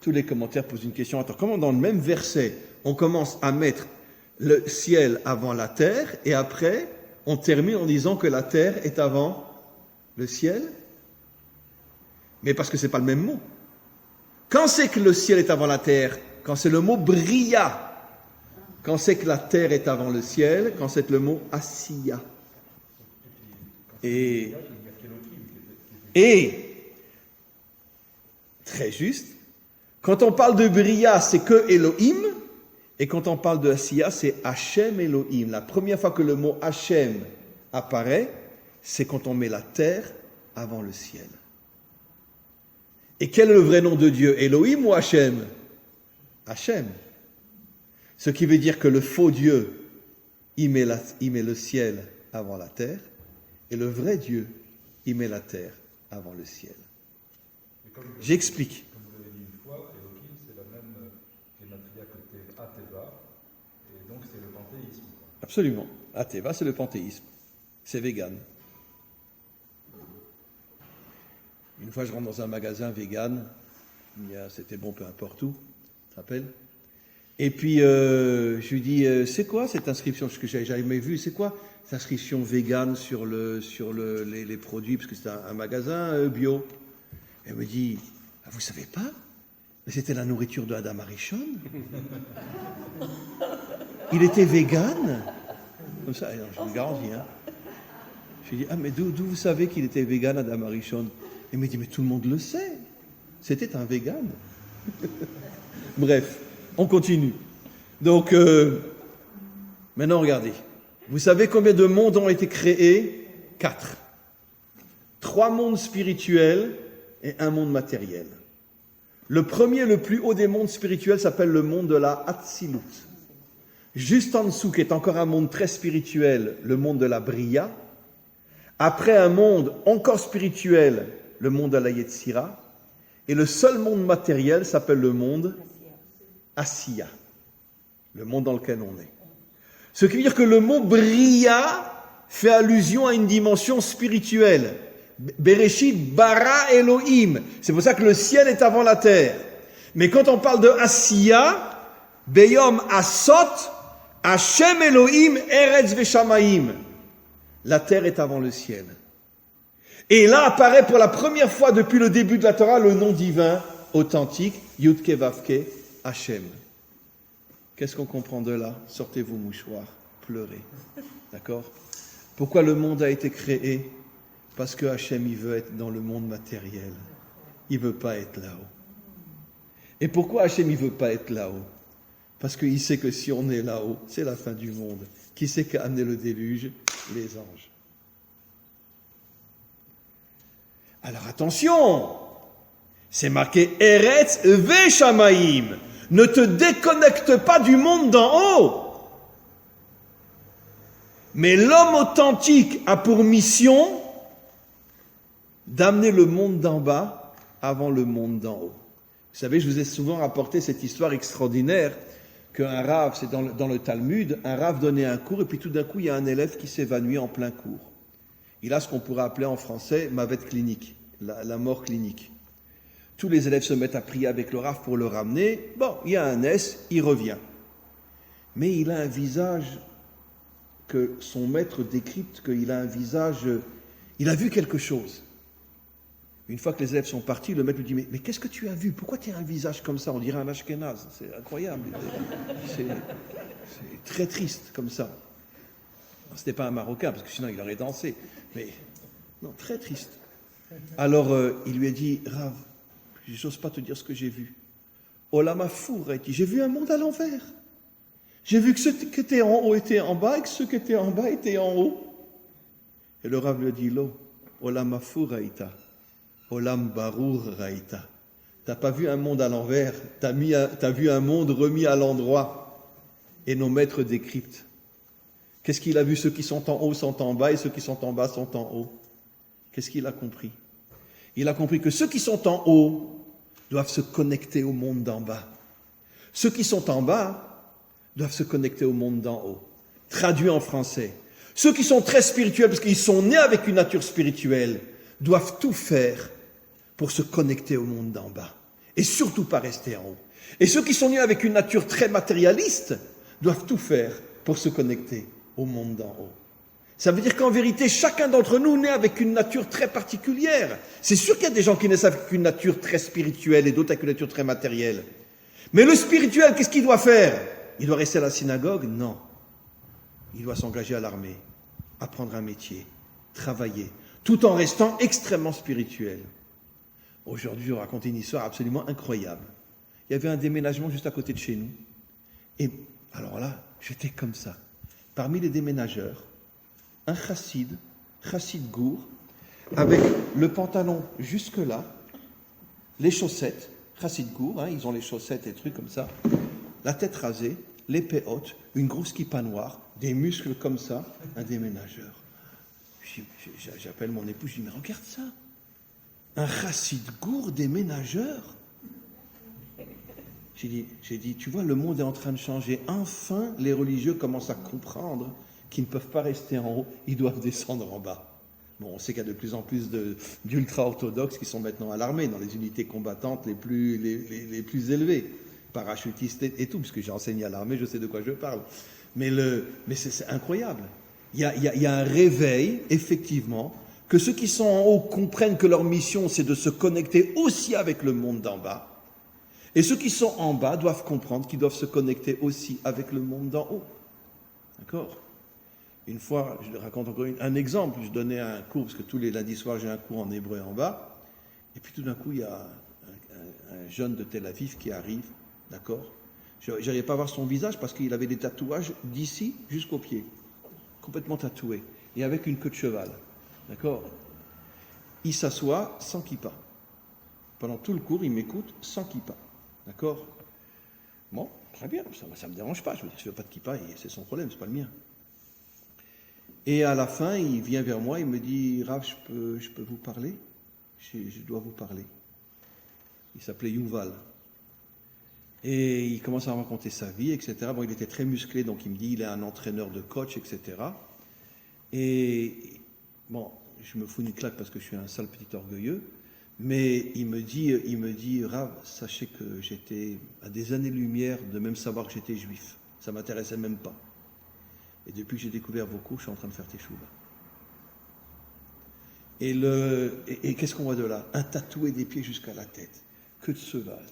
Tous les commentaires posent une question. Attends, comment dans le même verset, on commence à mettre le ciel avant la terre et après, on termine en disant que la terre est avant le ciel? Mais parce que c'est pas le même mot. Quand c'est que le ciel est avant la terre? Quand c'est le mot bria. Quand c'est que la terre est avant le ciel? Quand c'est le mot asiya. Et très juste, quand on parle de Bria, c'est que Elohim, et quand on parle de Asiya, c'est Hashem Elohim. La première fois que le mot Hashem apparaît, c'est quand on met la terre avant le ciel. Et quel est le vrai nom de Dieu? Elohim ou Hachem? Hachem. Ce qui veut dire que le faux Dieu, il met le ciel avant la terre, et le vrai Dieu, il met la terre avant le ciel. J'explique. Comme vous l'avez dit une fois, Elohim, c'est la même gématria que Ateva, et donc c'est le panthéisme. Absolument. Ateva, c'est le panthéisme. C'est vegan. Une fois, je rentre dans un magasin vegan, c'était bon peu importe où, tu te rappelles? Et puis, je lui dis, c'est quoi cette inscription? Parce que j'avais jamais vu, c'est quoi cette inscription vegan sur les produits? Parce que c'était un magasin bio. Elle me dit, ah, vous savez pas? Mais c'était la nourriture de Adam Arishon. Il était vegan. Comme ça, je vous le garantis. Hein. Je lui dis, ah, mais d'où vous savez qu'il était vegan, Adam Arishon? Elle me dit, mais tout le monde le sait. C'était un vegan. Bref, on continue. Donc, maintenant, regardez. Vous savez combien de mondes ont été créés? 4. 3 mondes spirituels et un monde matériel. Le premier, le plus haut des mondes spirituels, s'appelle le monde de la Hatzilut. Juste en dessous, qui est encore un monde très spirituel, le monde de la Bria. Après un monde encore spirituel, le monde de la Yetzira. Et le seul monde matériel s'appelle le monde Asiya, le monde dans lequel on est. Ce qui veut dire que le mot Bria fait allusion à une dimension spirituelle. Bereshit bara Elohim. C'est pour ça que le ciel est avant la terre. Mais quand on parle de Asiya, Beyom Asot, Hashem Elohim Eretz Veshamayim. La terre est avant le ciel. Et là apparaît pour la première fois depuis le début de la Torah le nom divin authentique, Yudke Vavke Hashem. Qu'est-ce qu'on comprend de là? Sortez vos mouchoirs, pleurez. D'accord? Pourquoi le monde a été créé? Parce que Hashem, il veut être dans le monde matériel. Il ne veut pas être là-haut. Et pourquoi Hashem, il ne veut pas être là-haut? Parce qu'il sait que si on est là-haut, c'est la fin du monde. Qui c'est qui a amené le déluge? Les anges. Alors attention, c'est marqué Eretz Veshamayim. Ne te déconnecte pas du monde d'en haut. Mais l'homme authentique a pour mission d'amener le monde d'en bas avant le monde d'en haut. Vous savez, je vous ai souvent rapporté cette histoire extraordinaire qu'un rave, c'est dans le Talmud, un rave donnait un cours et puis tout d'un coup, il y a un élève qui s'évanouit en plein cours. Il a ce qu'on pourrait appeler en français mavette clinique, la mort clinique. Tous les élèves se mettent à prier avec le rave pour le ramener. Bon, il y a un S, il revient. Mais il a un visage que son maître décrypte, qu'il a un visage... Il a vu quelque chose. Une fois que les élèves sont partis, le maître lui dit « Mais qu'est-ce que tu as vu? Pourquoi tu as un visage comme ça? On dirait un Ashkénaze. C'est incroyable. C'est très triste comme ça. » Ce n'était pas un Marocain, parce que sinon il aurait dansé. Mais non, très triste. Alors il lui a dit « Rav, j'ose pas te dire ce que j'ai vu. Olama four, j'ai vu un monde à l'envers. J'ai vu que ceux qui étaient en haut étaient en bas et que ceux qui étaient en bas étaient en haut. » Et le Rav lui a dit « Lo, Olama four raïta. Olam Barour Raïta. T'as pas vu un monde à l'envers, t'as vu un monde remis à l'endroit. Et nos maîtres décryptent. Qu'est-ce qu'il a vu? Ceux qui sont en haut sont en bas et ceux qui sont en bas sont en haut. Qu'est-ce qu'il a compris? Il a compris que ceux qui sont en haut doivent se connecter au monde d'en bas. Ceux qui sont en bas doivent se connecter au monde d'en haut. Traduit en français. Ceux qui sont très spirituels, parce qu'ils sont nés avec une nature spirituelle, doivent tout faire pour se connecter au monde d'en bas. Et surtout pas rester en haut. Et ceux qui sont nés avec une nature très matérialiste doivent tout faire pour se connecter au monde d'en haut. Ça veut dire qu'en vérité, chacun d'entre nous naît avec une nature très particulière. C'est sûr qu'il y a des gens qui naissent avec une nature très spirituelle et d'autres avec une nature très matérielle. Mais le spirituel, qu'est-ce qu'il doit faire? Il doit rester à la synagogue? Non. Il doit s'engager à l'armée, apprendre un métier, travailler, tout en restant extrêmement spirituel. Aujourd'hui, je vais raconter une histoire absolument incroyable. Il y avait un déménagement juste à côté de chez nous. Et alors là, j'étais comme ça. Parmi les déménageurs, un chassid gour, avec le pantalon jusque-là, les chaussettes, chassid gour, hein, ils ont les chaussettes et trucs comme ça, la tête rasée, l'épée haute, une grosse kippa noire, des muscles comme ça, un déménageur. J'appelle mon épouse, je dis, mais regarde ça, un chassid gour déménageur. J'ai dit, tu vois, le monde est en train de changer. Enfin, les religieux commencent à comprendre qu'ils ne peuvent pas rester en haut, ils doivent descendre en bas. Bon, on sait qu'il y a de plus en plus d'ultra-orthodoxes qui sont maintenant à l'armée, dans les unités combattantes les plus élevées, parachutistes et tout, puisque j'ai enseigné à l'armée, je sais de quoi je parle. Mais c'est incroyable. Il y a un réveil, effectivement, que ceux qui sont en haut comprennent que leur mission, c'est de se connecter aussi avec le monde d'en bas. Et ceux qui sont en bas doivent comprendre qu'ils doivent se connecter aussi avec le monde d'en haut. D'accord ? Une fois, je raconte encore un exemple, je donnais un cours, parce que tous les lundis soirs, j'ai un cours en hébreu en bas, et puis tout d'un coup, il y a un jeune de Tel Aviv qui arrive, d'accord ? Je n'arrivais pas à voir son visage parce qu'il avait des tatouages d'ici jusqu'aux pieds, complètement tatoués, et avec une queue de cheval, d'accord ? Il s'assoit sans kippa. Pendant tout le cours, il m'écoute sans kippa. D'accord ? Bon, très bien, ça ne me dérange pas. Je veux dire, je ne veux pas de kippa, c'est son problème, ce n'est pas le mien. Et à la fin, il vient vers moi, il me dit, Rav, je peux vous parler ? Je dois vous parler. Il s'appelait Yuval. Et il commence à me raconter sa vie, etc. Bon, il était très musclé, donc il me dit, il est un entraîneur de coach, etc. Et bon, je me fous une claque parce que je suis un sale petit orgueilleux. Mais il me dit, Rav, sachez que j'étais à des années-lumière de même savoir que j'étais juif. Ça ne m'intéressait même pas. Et depuis que j'ai découvert vos cours, je suis en train de faire teshuva. Et qu'est-ce qu'on voit de là ? Un tatoué des pieds jusqu'à la tête. Que de cheval.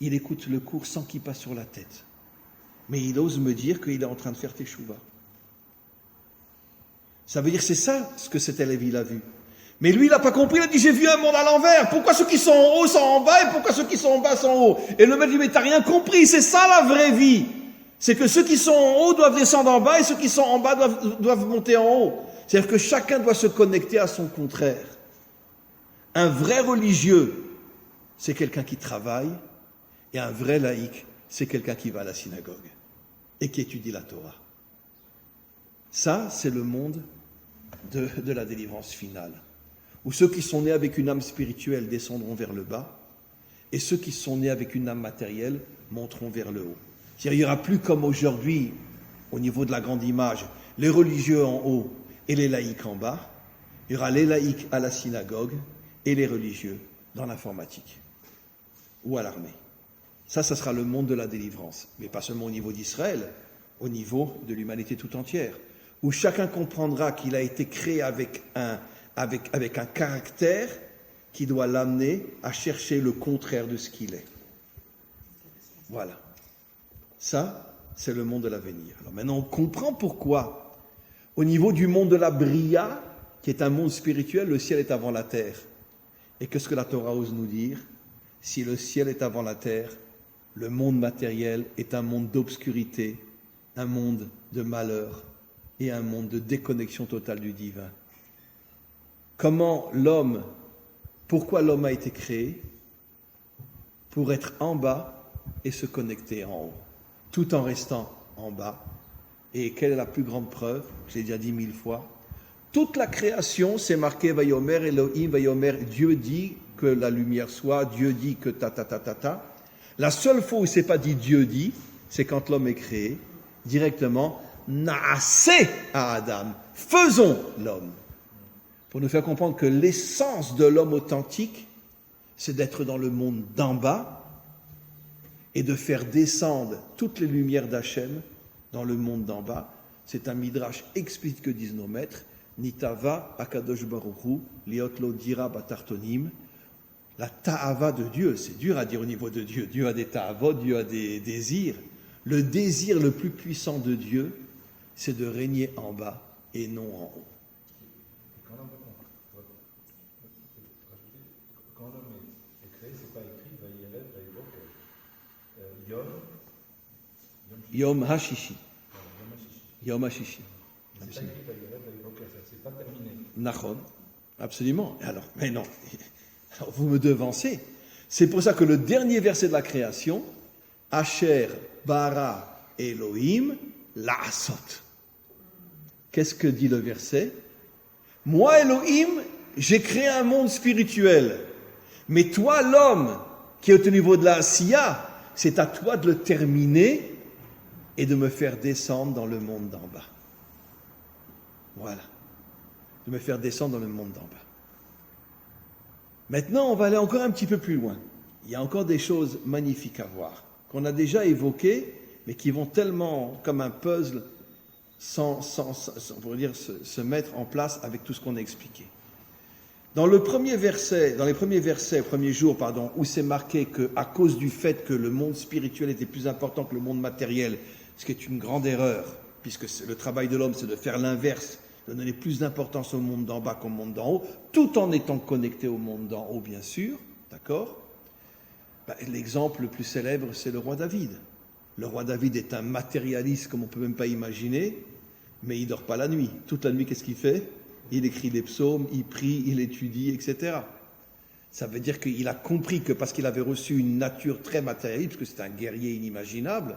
Il écoute le cours sans qu'il passe sur la tête. Mais il ose me dire qu'il est en train de faire teshuva. Ça veut dire que c'est ça ce que cet élève il a vu. Mais lui, il n'a pas compris, il a dit, j'ai vu un monde à l'envers. Pourquoi ceux qui sont en haut sont en bas et pourquoi ceux qui sont en bas sont en haut ? Et le maître dit, mais t'as rien compris, c'est ça la vraie vie. C'est que ceux qui sont en haut doivent descendre en bas et ceux qui sont en bas doivent monter en haut. C'est-à-dire que chacun doit se connecter à son contraire. Un vrai religieux, c'est quelqu'un qui travaille, et un vrai laïc, c'est quelqu'un qui va à la synagogue et qui étudie la Torah. Ça, c'est le monde de la délivrance finale, où ceux qui sont nés avec une âme spirituelle descendront vers le bas, et ceux qui sont nés avec une âme matérielle monteront vers le haut. C'est-à-dire, il n'y aura plus comme aujourd'hui, au niveau de la grande image, les religieux en haut et les laïcs en bas. Il y aura les laïcs à la synagogue et les religieux dans l'informatique ou à l'armée. Ça sera le monde de la délivrance. Mais pas seulement au niveau d'Israël, au niveau de l'humanité tout entière, où chacun comprendra qu'il a été créé avec un caractère qui doit l'amener à chercher le contraire de ce qu'il est. Voilà. Ça, c'est le monde de l'avenir. Alors maintenant, on comprend pourquoi, au niveau du monde de la Bria, qui est un monde spirituel, le ciel est avant la terre. Et qu'est-ce que la Torah ose nous dire ? Si le ciel est avant la terre, le monde matériel est un monde d'obscurité, un monde de malheur et un monde de déconnexion totale du divin. Pourquoi l'homme a été créé ? Pour être en bas et se connecter en haut, tout en restant en bas. Et quelle est la plus grande preuve ? J'ai déjà dit 1000 fois. Toute la création, c'est marqué Vayomer Elohim, Vayomer, Dieu dit que la lumière soit, Dieu dit que ta. La seule fois où c'est pas dit Dieu dit, c'est quand l'homme est créé, directement, Naaseh à Adam, faisons l'homme. Pour nous faire comprendre que l'essence de l'homme authentique, c'est d'être dans le monde d'en bas et de faire descendre toutes les lumières d'Hachem dans le monde d'en bas. C'est un midrash explicite que disent nos maîtres. Nitava akadosh baruchu liot lo dira batartonim. La ta'ava de Dieu, c'est dur à dire au niveau de Dieu. Dieu a des ta'avot, Dieu a des désirs. Le désir le plus puissant de Dieu, c'est de régner en bas et non en haut. Quand l'homme est créé, c'est pas écrit Vayeled, Vayeled, Yom Hashishi. Yom Hashishi. C'est pas écrit Vayeled, Vayeled, c'est pas terminé. Nachon, absolument. Alors, mais non. Alors, vous me devancez. C'est pour ça que le dernier verset de la création, Asher bara Elohim la'asot. Qu'est-ce que dit le verset? Moi, Elohim, j'ai créé un monde spirituel. Mais toi, l'homme, qui est au niveau de la Asiya, c'est à toi de le terminer et de me faire descendre dans le monde d'en bas. Voilà. De me faire descendre dans le monde d'en bas. Maintenant, on va aller encore un petit peu plus loin. Il y a encore des choses magnifiques à voir, qu'on a déjà évoquées, mais qui vont tellement, comme un puzzle, sans on pourrait dire, se mettre en place avec tout ce qu'on a expliqué. Dans les premiers versets, où c'est marqué qu'à cause du fait que le monde spirituel était plus important que le monde matériel, ce qui est une grande erreur, puisque le travail de l'homme, c'est de faire l'inverse, de donner plus d'importance au monde d'en bas qu'au monde d'en haut, tout en étant connecté au monde d'en haut, bien sûr, d'accord? L'exemple le plus célèbre, c'est le roi David. Le roi David est un matérialiste comme on ne peut même pas imaginer, mais il ne dort pas la nuit. Toute la nuit, qu'est-ce qu'il fait? Il écrit des psaumes, il prie, il étudie, etc. Ça veut dire qu'il a compris que parce qu'il avait reçu une nature très matérialiste, parce que c'est un guerrier inimaginable,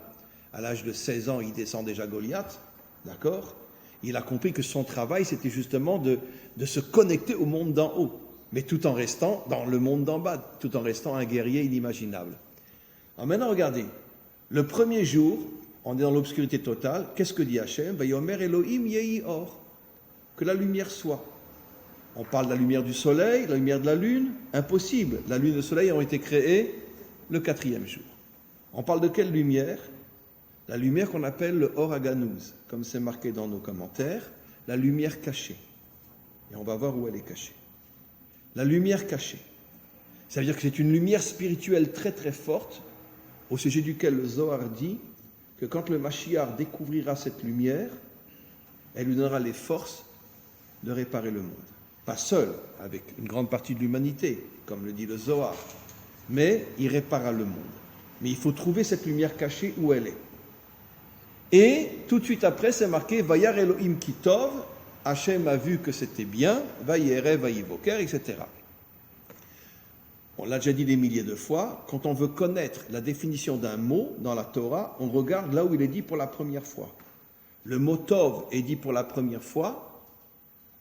à l'âge de 16 ans, il descend déjà Goliath, d'accord? Il a compris que son travail, c'était justement de se connecter au monde d'en haut, mais tout en restant dans le monde d'en bas, tout en restant un guerrier inimaginable. Alors maintenant, regardez, le premier jour, on est dans l'obscurité totale, qu'est-ce que dit Hachem? Vayomer Elohim yehi or. Que la lumière soit. On parle de la lumière du soleil, la lumière de la lune, impossible. La lune et le soleil ont été créés le 4e jour. On parle de quelle lumière? La lumière qu'on appelle le Or Haganouz, comme c'est marqué dans nos commentaires, la lumière cachée. Et on va voir où elle est cachée. La lumière cachée. Ça veut dire que c'est une lumière spirituelle très très forte, au sujet duquel le Zohar dit que quand le Mashiach découvrira cette lumière, elle lui donnera les forces de réparer le monde. Pas seul, avec une grande partie de l'humanité, comme le dit le Zohar, mais il réparera le monde. Mais il faut trouver cette lumière cachée où elle est. Et tout de suite après, c'est marqué Vayar Elohim Kitov, Hachem a vu que c'était bien, Vayere, Vayivoker, etc. On l'a déjà dit des milliers de fois, quand on veut connaître la définition d'un mot dans la Torah, on regarde là où il est dit pour la première fois. Le mot Tov est dit pour la première fois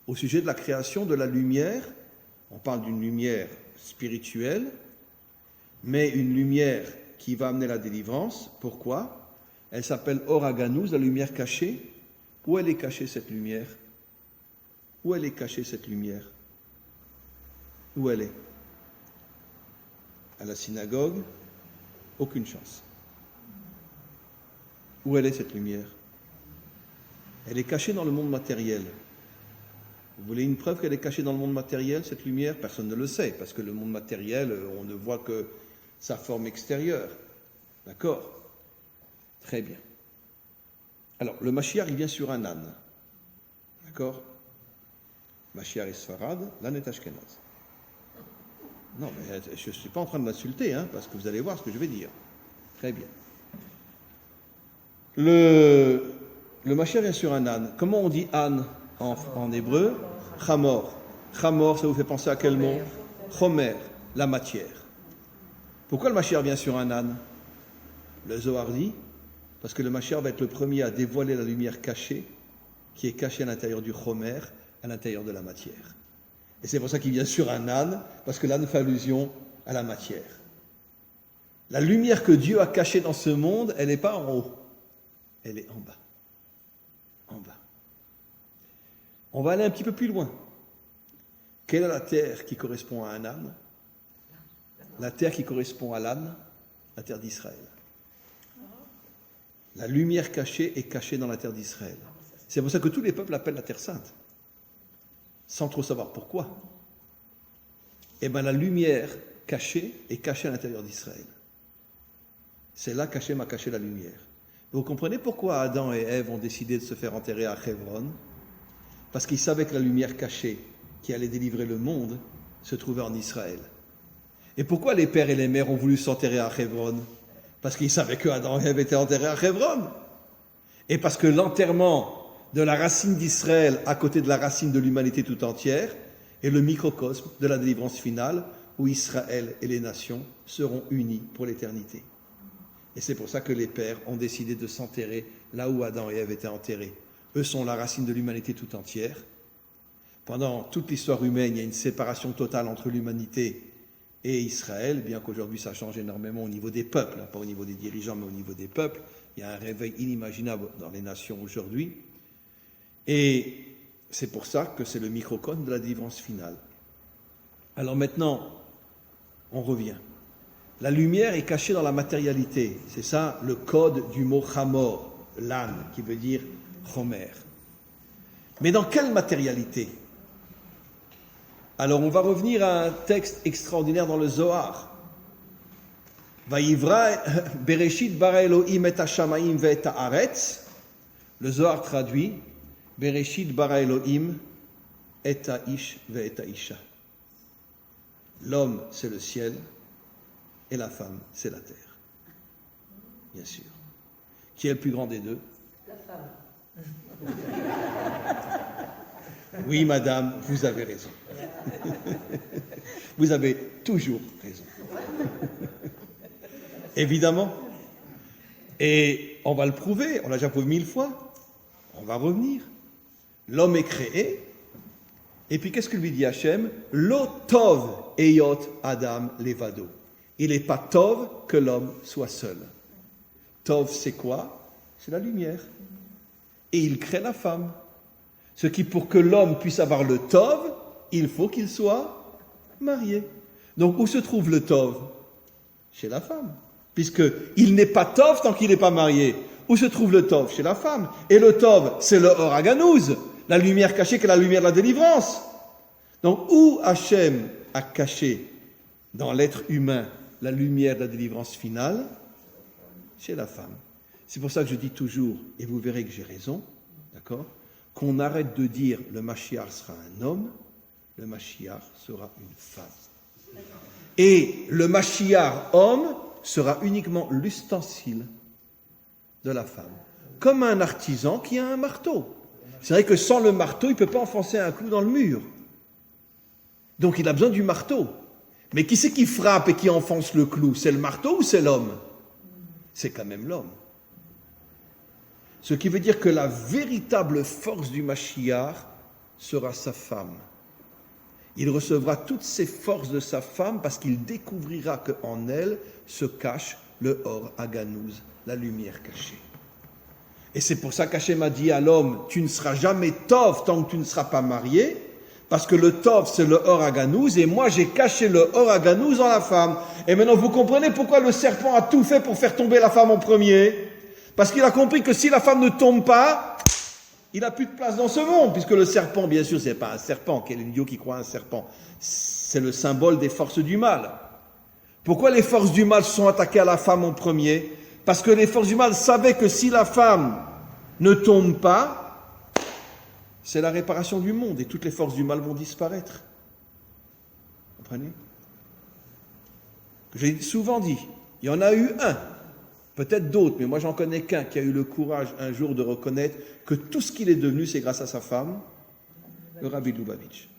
au sujet de la création de la lumière. On parle d'une lumière spirituelle, mais une lumière qui va amener la délivrance. Pourquoi? Elle s'appelle Or Haganouz, la lumière cachée. Où elle est cachée cette lumière? Où elle est cachée cette lumière? Où elle est? À la synagogue? Aucune chance. Où elle est cette lumière? Elle est cachée dans le monde matériel. Vous voulez une preuve qu'elle est cachée dans le monde matériel, cette lumière? Personne ne le sait, parce que le monde matériel, on ne voit que sa forme extérieure. D'accord? Très bien. Alors, le Mashiach, il vient sur un âne. D'accord? Mashiach est Sfarad, l'âne est Ashkenaz. Non, mais je ne suis pas en train de l'insulter, parce que vous allez voir ce que je vais dire. Très bien. Le Mashiach vient sur un âne. Comment on dit âne en hébreu? Chamor. Chamor, ça vous fait penser à quel mot? Chomer, la matière. Pourquoi le Mashiach vient sur un âne? Le Zohar dit, parce que le Mashiach va être le premier à dévoiler la lumière cachée, qui est cachée à l'intérieur du Chomer, à l'intérieur de la matière. Et c'est pour ça qu'il vient sur un âne, parce que l'âne fait allusion à la matière. La lumière que Dieu a cachée dans ce monde, elle n'est pas en haut, elle est en bas. En bas. On va aller un petit peu plus loin. Quelle est la terre qui correspond à un âne? La terre qui correspond à l'âne, la terre d'Israël. La lumière cachée est cachée dans la terre d'Israël. C'est pour ça que tous les peuples l'appellent la terre sainte, sans trop savoir pourquoi. Eh bien, la lumière cachée est cachée à l'intérieur d'Israël. C'est là qu'Hachem a caché la lumière. Vous comprenez pourquoi Adam et Ève ont décidé de se faire enterrer à Hebron? Parce qu'ils savaient que la lumière cachée qui allait délivrer le monde se trouvait en Israël. Et pourquoi les pères et les mères ont voulu s'enterrer à Hebron? Parce qu'ils savaient que Adam et Ève étaient enterrés à Hebron. Et parce que l'enterrement de la racine d'Israël à côté de la racine de l'humanité tout entière est le microcosme de la délivrance finale, où Israël et les nations seront unis pour l'éternité. Et c'est pour ça que les pères ont décidé de s'enterrer là où Adam et Ève étaient enterrés. Eux sont la racine de l'humanité tout entière. Pendant toute l'histoire humaine, il y a une séparation totale entre l'humanité et Israël, bien qu'aujourd'hui ça change énormément au niveau des peuples, pas au niveau des dirigeants, mais au niveau des peuples. Il y a un réveil inimaginable dans les nations aujourd'hui. Et c'est pour ça que c'est le microcosme de la délivrance finale. Alors maintenant, on revient. La lumière est cachée dans la matérialité. C'est ça le code du mot chamor, l'âne, qui veut dire chomer. Mais dans quelle matérialité? Alors on va revenir à un texte extraordinaire dans le Zohar. Vayivra bereshit bara Elohim et hashamayim ve'et haaretz. Le Zohar traduit bereshit bara Elohim et ha'ish ve'et ha'isha. L'homme, c'est le ciel, et la femme, c'est la terre. Bien sûr. Qui est le plus grand des deux? La femme. Oui, madame, vous avez raison. Vous avez toujours raison. Évidemment. Et on va le prouver, on l'a déjà prouvé 1000 fois. On va revenir. L'homme est créé. Et puis qu'est-ce que lui dit Hachem? Lo tov eyot Adam levado. Il n'est pas tov que l'homme soit seul. Tov, c'est quoi? C'est la lumière. Et il crée la femme. Ce qui, pour que l'homme puisse avoir le tov, il faut qu'il soit marié. Donc, où se trouve le tov? Chez la femme. Puisqu'il n'est pas tov tant qu'il n'est pas marié. Où se trouve le tov? Chez la femme. Et le tov, c'est le or haganouz, la lumière cachée qui est la lumière de la délivrance. Donc, où Hachem a caché dans l'être humain la lumière de la délivrance finale? Chez la femme. C'est pour ça que je dis toujours, et vous verrez que j'ai raison, d'accord, qu'on arrête de dire le Mashiach sera un homme, le Mashiach sera une femme. Et le Mashiach homme sera uniquement l'ustensile de la femme. Comme un artisan qui a un marteau. C'est vrai que sans le marteau, il ne peut pas enfoncer un clou dans le mur. Donc il a besoin du marteau. Mais qui c'est qui frappe et qui enfonce le clou? C'est le marteau ou c'est l'homme? C'est quand même l'homme. Ce qui veut dire que la véritable force du Mashiach sera sa femme. Il recevra toutes ces forces de sa femme parce qu'il découvrira qu'en elle se cache le Or Haganouz, la lumière cachée. Et c'est pour ça qu'Hachem a dit à l'homme, tu ne seras jamais tov tant que tu ne seras pas marié, parce que le tov c'est le Or Haganouz et moi j'ai caché le Or Haganouz en la femme. Et maintenant vous comprenez pourquoi le serpent a tout fait pour faire tomber la femme en premier? Parce qu'il a compris que si la femme ne tombe pas, il n'a plus de place dans ce monde, puisque le serpent, bien sûr, ce n'est pas un serpent, quel idiot qui croit à un serpent, c'est le symbole des forces du mal. Pourquoi les forces du mal se sont attaquées à la femme en premier? Parce que les forces du mal savaient que si la femme ne tombe pas, c'est la réparation du monde, et toutes les forces du mal vont disparaître. Vous comprenez? J'ai souvent dit, il y en a eu un, peut-être d'autres, mais moi j'en connais qu'un qui a eu le courage un jour de reconnaître que tout ce qu'il est devenu, c'est grâce à sa femme, le Rabbi Lubavitch.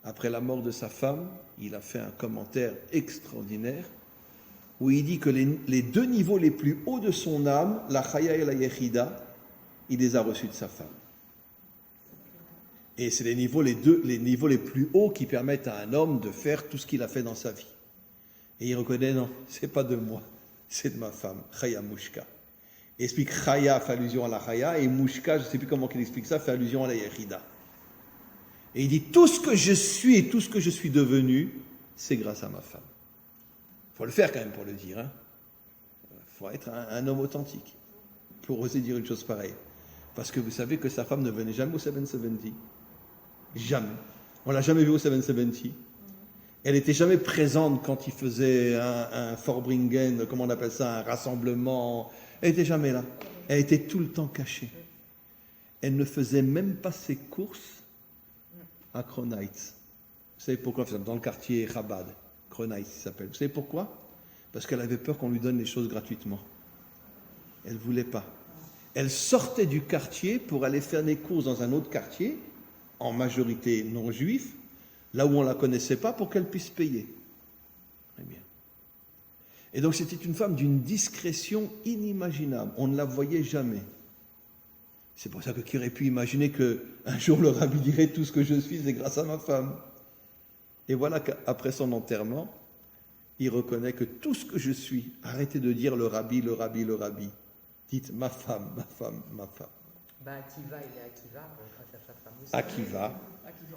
Après la mort de sa femme, il a fait un commentaire extraordinaire où il dit que les deux niveaux les plus hauts de son âme, la Chaya et la Yechida, il les a reçus de sa femme. Et c'est les niveaux les plus hauts qui permettent à un homme de faire tout ce qu'il a fait dans sa vie. Et il reconnaît, non, c'est pas de moi. C'est de ma femme, Chaya Mouchka. Il explique Chaya fait allusion à la Chaya, et Mouchka, je ne sais plus comment il explique ça, fait allusion à la Yechida. Et il dit, tout ce que je suis et tout ce que je suis devenu, c'est grâce à ma femme. Il faut le faire quand même pour le dire. Il faut être un homme authentique pour oser dire une chose pareille. Parce que vous savez que sa femme ne venait jamais au 770. Jamais. On ne l'a jamais vu au 770. Elle n'était jamais présente quand il faisait un Forbringen, comment on appelle ça, un rassemblement. Elle n'était jamais là. Elle était tout le temps cachée. Elle ne faisait même pas ses courses à Kronheitz. Vous savez pourquoi? Dans le quartier Chabad, Kronheitz il s'appelle. Vous savez pourquoi? Parce qu'elle avait peur qu'on lui donne les choses gratuitement. Elle ne voulait pas. Elle sortait du quartier pour aller faire des courses dans un autre quartier, en majorité non juif, là où on ne la connaissait pas, pour qu'elle puisse payer. Très bien. Et donc c'était une femme d'une discrétion inimaginable. On ne la voyait jamais. C'est pour ça que qui aurait pu imaginer qu'un jour le rabbi dirait tout ce que je suis, c'est grâce à ma femme. Et voilà qu'après son enterrement, il reconnaît que tout ce que je suis, arrêtez de dire le rabbi, le rabbi, le rabbi. Dites ma femme, ma femme, ma femme. Akiva, il est Akiva, grâce à sa femme aussi. Akiva,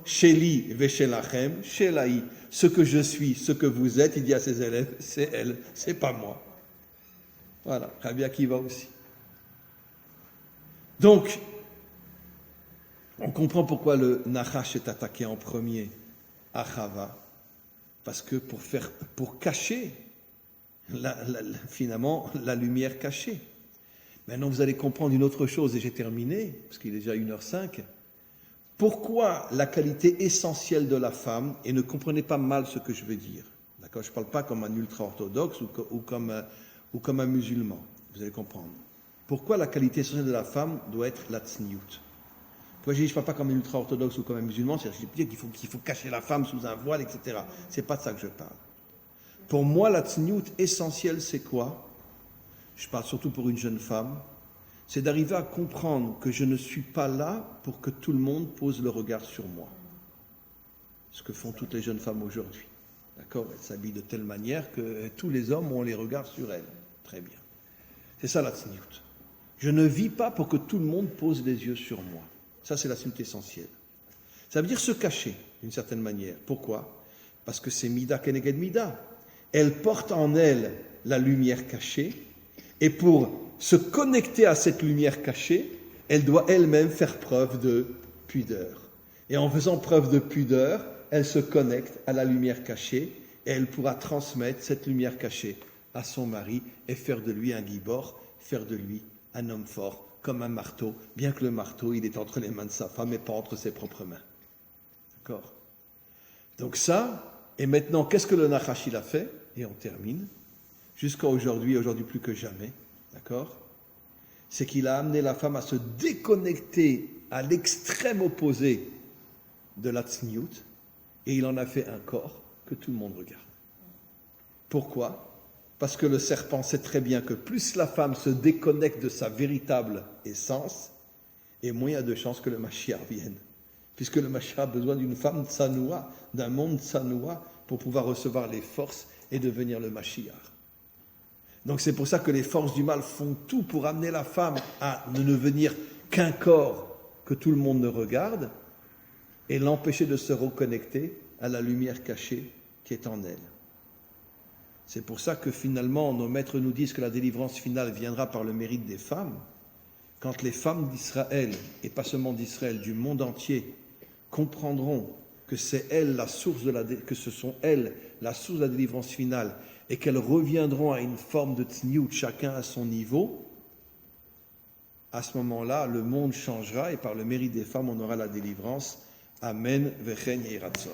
Sheli veshelachem, Shelaï, ce que je suis, ce que vous êtes, il dit à ses élèves, c'est elle, c'est pas moi. Voilà, Rabbi Akiva aussi. Donc, on comprend pourquoi le Nachash est attaqué en premier à Chava, parce que pour cacher finalement la lumière cachée. Maintenant, vous allez comprendre une autre chose, et j'ai terminé, parce qu'il est déjà 1h05. Pourquoi la qualité essentielle de la femme, et ne comprenez pas mal ce que je veux dire, d'accord? Je ne parle pas comme un ultra-orthodoxe ou comme un musulman, vous allez comprendre. Pourquoi la qualité essentielle de la femme doit être la tzniut? Pourquoi je ne parle pas comme un ultra-orthodoxe ou comme un musulman, c'est-à-dire qu'il faut cacher la femme sous un voile, etc. Ce n'est pas de ça que je parle. Pour moi, la tzniut essentielle, c'est quoi? Je parle surtout pour une jeune femme, c'est d'arriver à comprendre que je ne suis pas là pour que tout le monde pose le regard sur moi. Ce que font toutes les jeunes femmes aujourd'hui. D'accord? Elles s'habillent de telle manière que tous les hommes ont les regards sur elles. Très bien. C'est ça la tzniut. Je ne vis pas pour que tout le monde pose les yeux sur moi. Ça, c'est la tzniut essentielle. Ça veut dire se cacher, d'une certaine manière. Pourquoi? Parce que c'est mida keneged mida. Elle porte en elle la lumière cachée, et pour se connecter à cette lumière cachée, elle doit elle-même faire preuve de pudeur. Et en faisant preuve de pudeur, elle se connecte à la lumière cachée, et elle pourra transmettre cette lumière cachée à son mari et faire de lui un gibor, faire de lui un homme fort, comme un marteau, bien que le marteau, il est entre les mains de sa femme et pas entre ses propres mains. D'accord? Donc ça, et maintenant, qu'est-ce que le Nachash il a fait? Et on termine. Jusqu'à aujourd'hui, aujourd'hui plus que jamais, d'accord? C'est qu'il a amené la femme à se déconnecter à l'extrême opposé de la tzniut, et il en a fait un corps que tout le monde regarde. Pourquoi? Parce que le serpent sait très bien que plus la femme se déconnecte de sa véritable essence, et moins il y a de chances que le Mashiach vienne. Puisque le Mashiach a besoin d'une femme tsanoua, d'un monde tsanoua, pour pouvoir recevoir les forces et devenir le Mashiach. Donc c'est pour ça que les forces du mal font tout pour amener la femme à ne devenir qu'un corps que tout le monde ne regarde et l'empêcher de se reconnecter à la lumière cachée qui est en elle. C'est pour ça que finalement nos maîtres nous disent que la délivrance finale viendra par le mérite des femmes. Quand les femmes d'Israël, et pas seulement d'Israël, du monde entier, comprendront que c'est elles la source que ce sont elles la source de la délivrance finale, et qu'elles reviendront à une forme de tzniut, chacun à son niveau, à ce moment-là, le monde changera et par le mérite des femmes, on aura la délivrance. Amen, vechen yiratzon.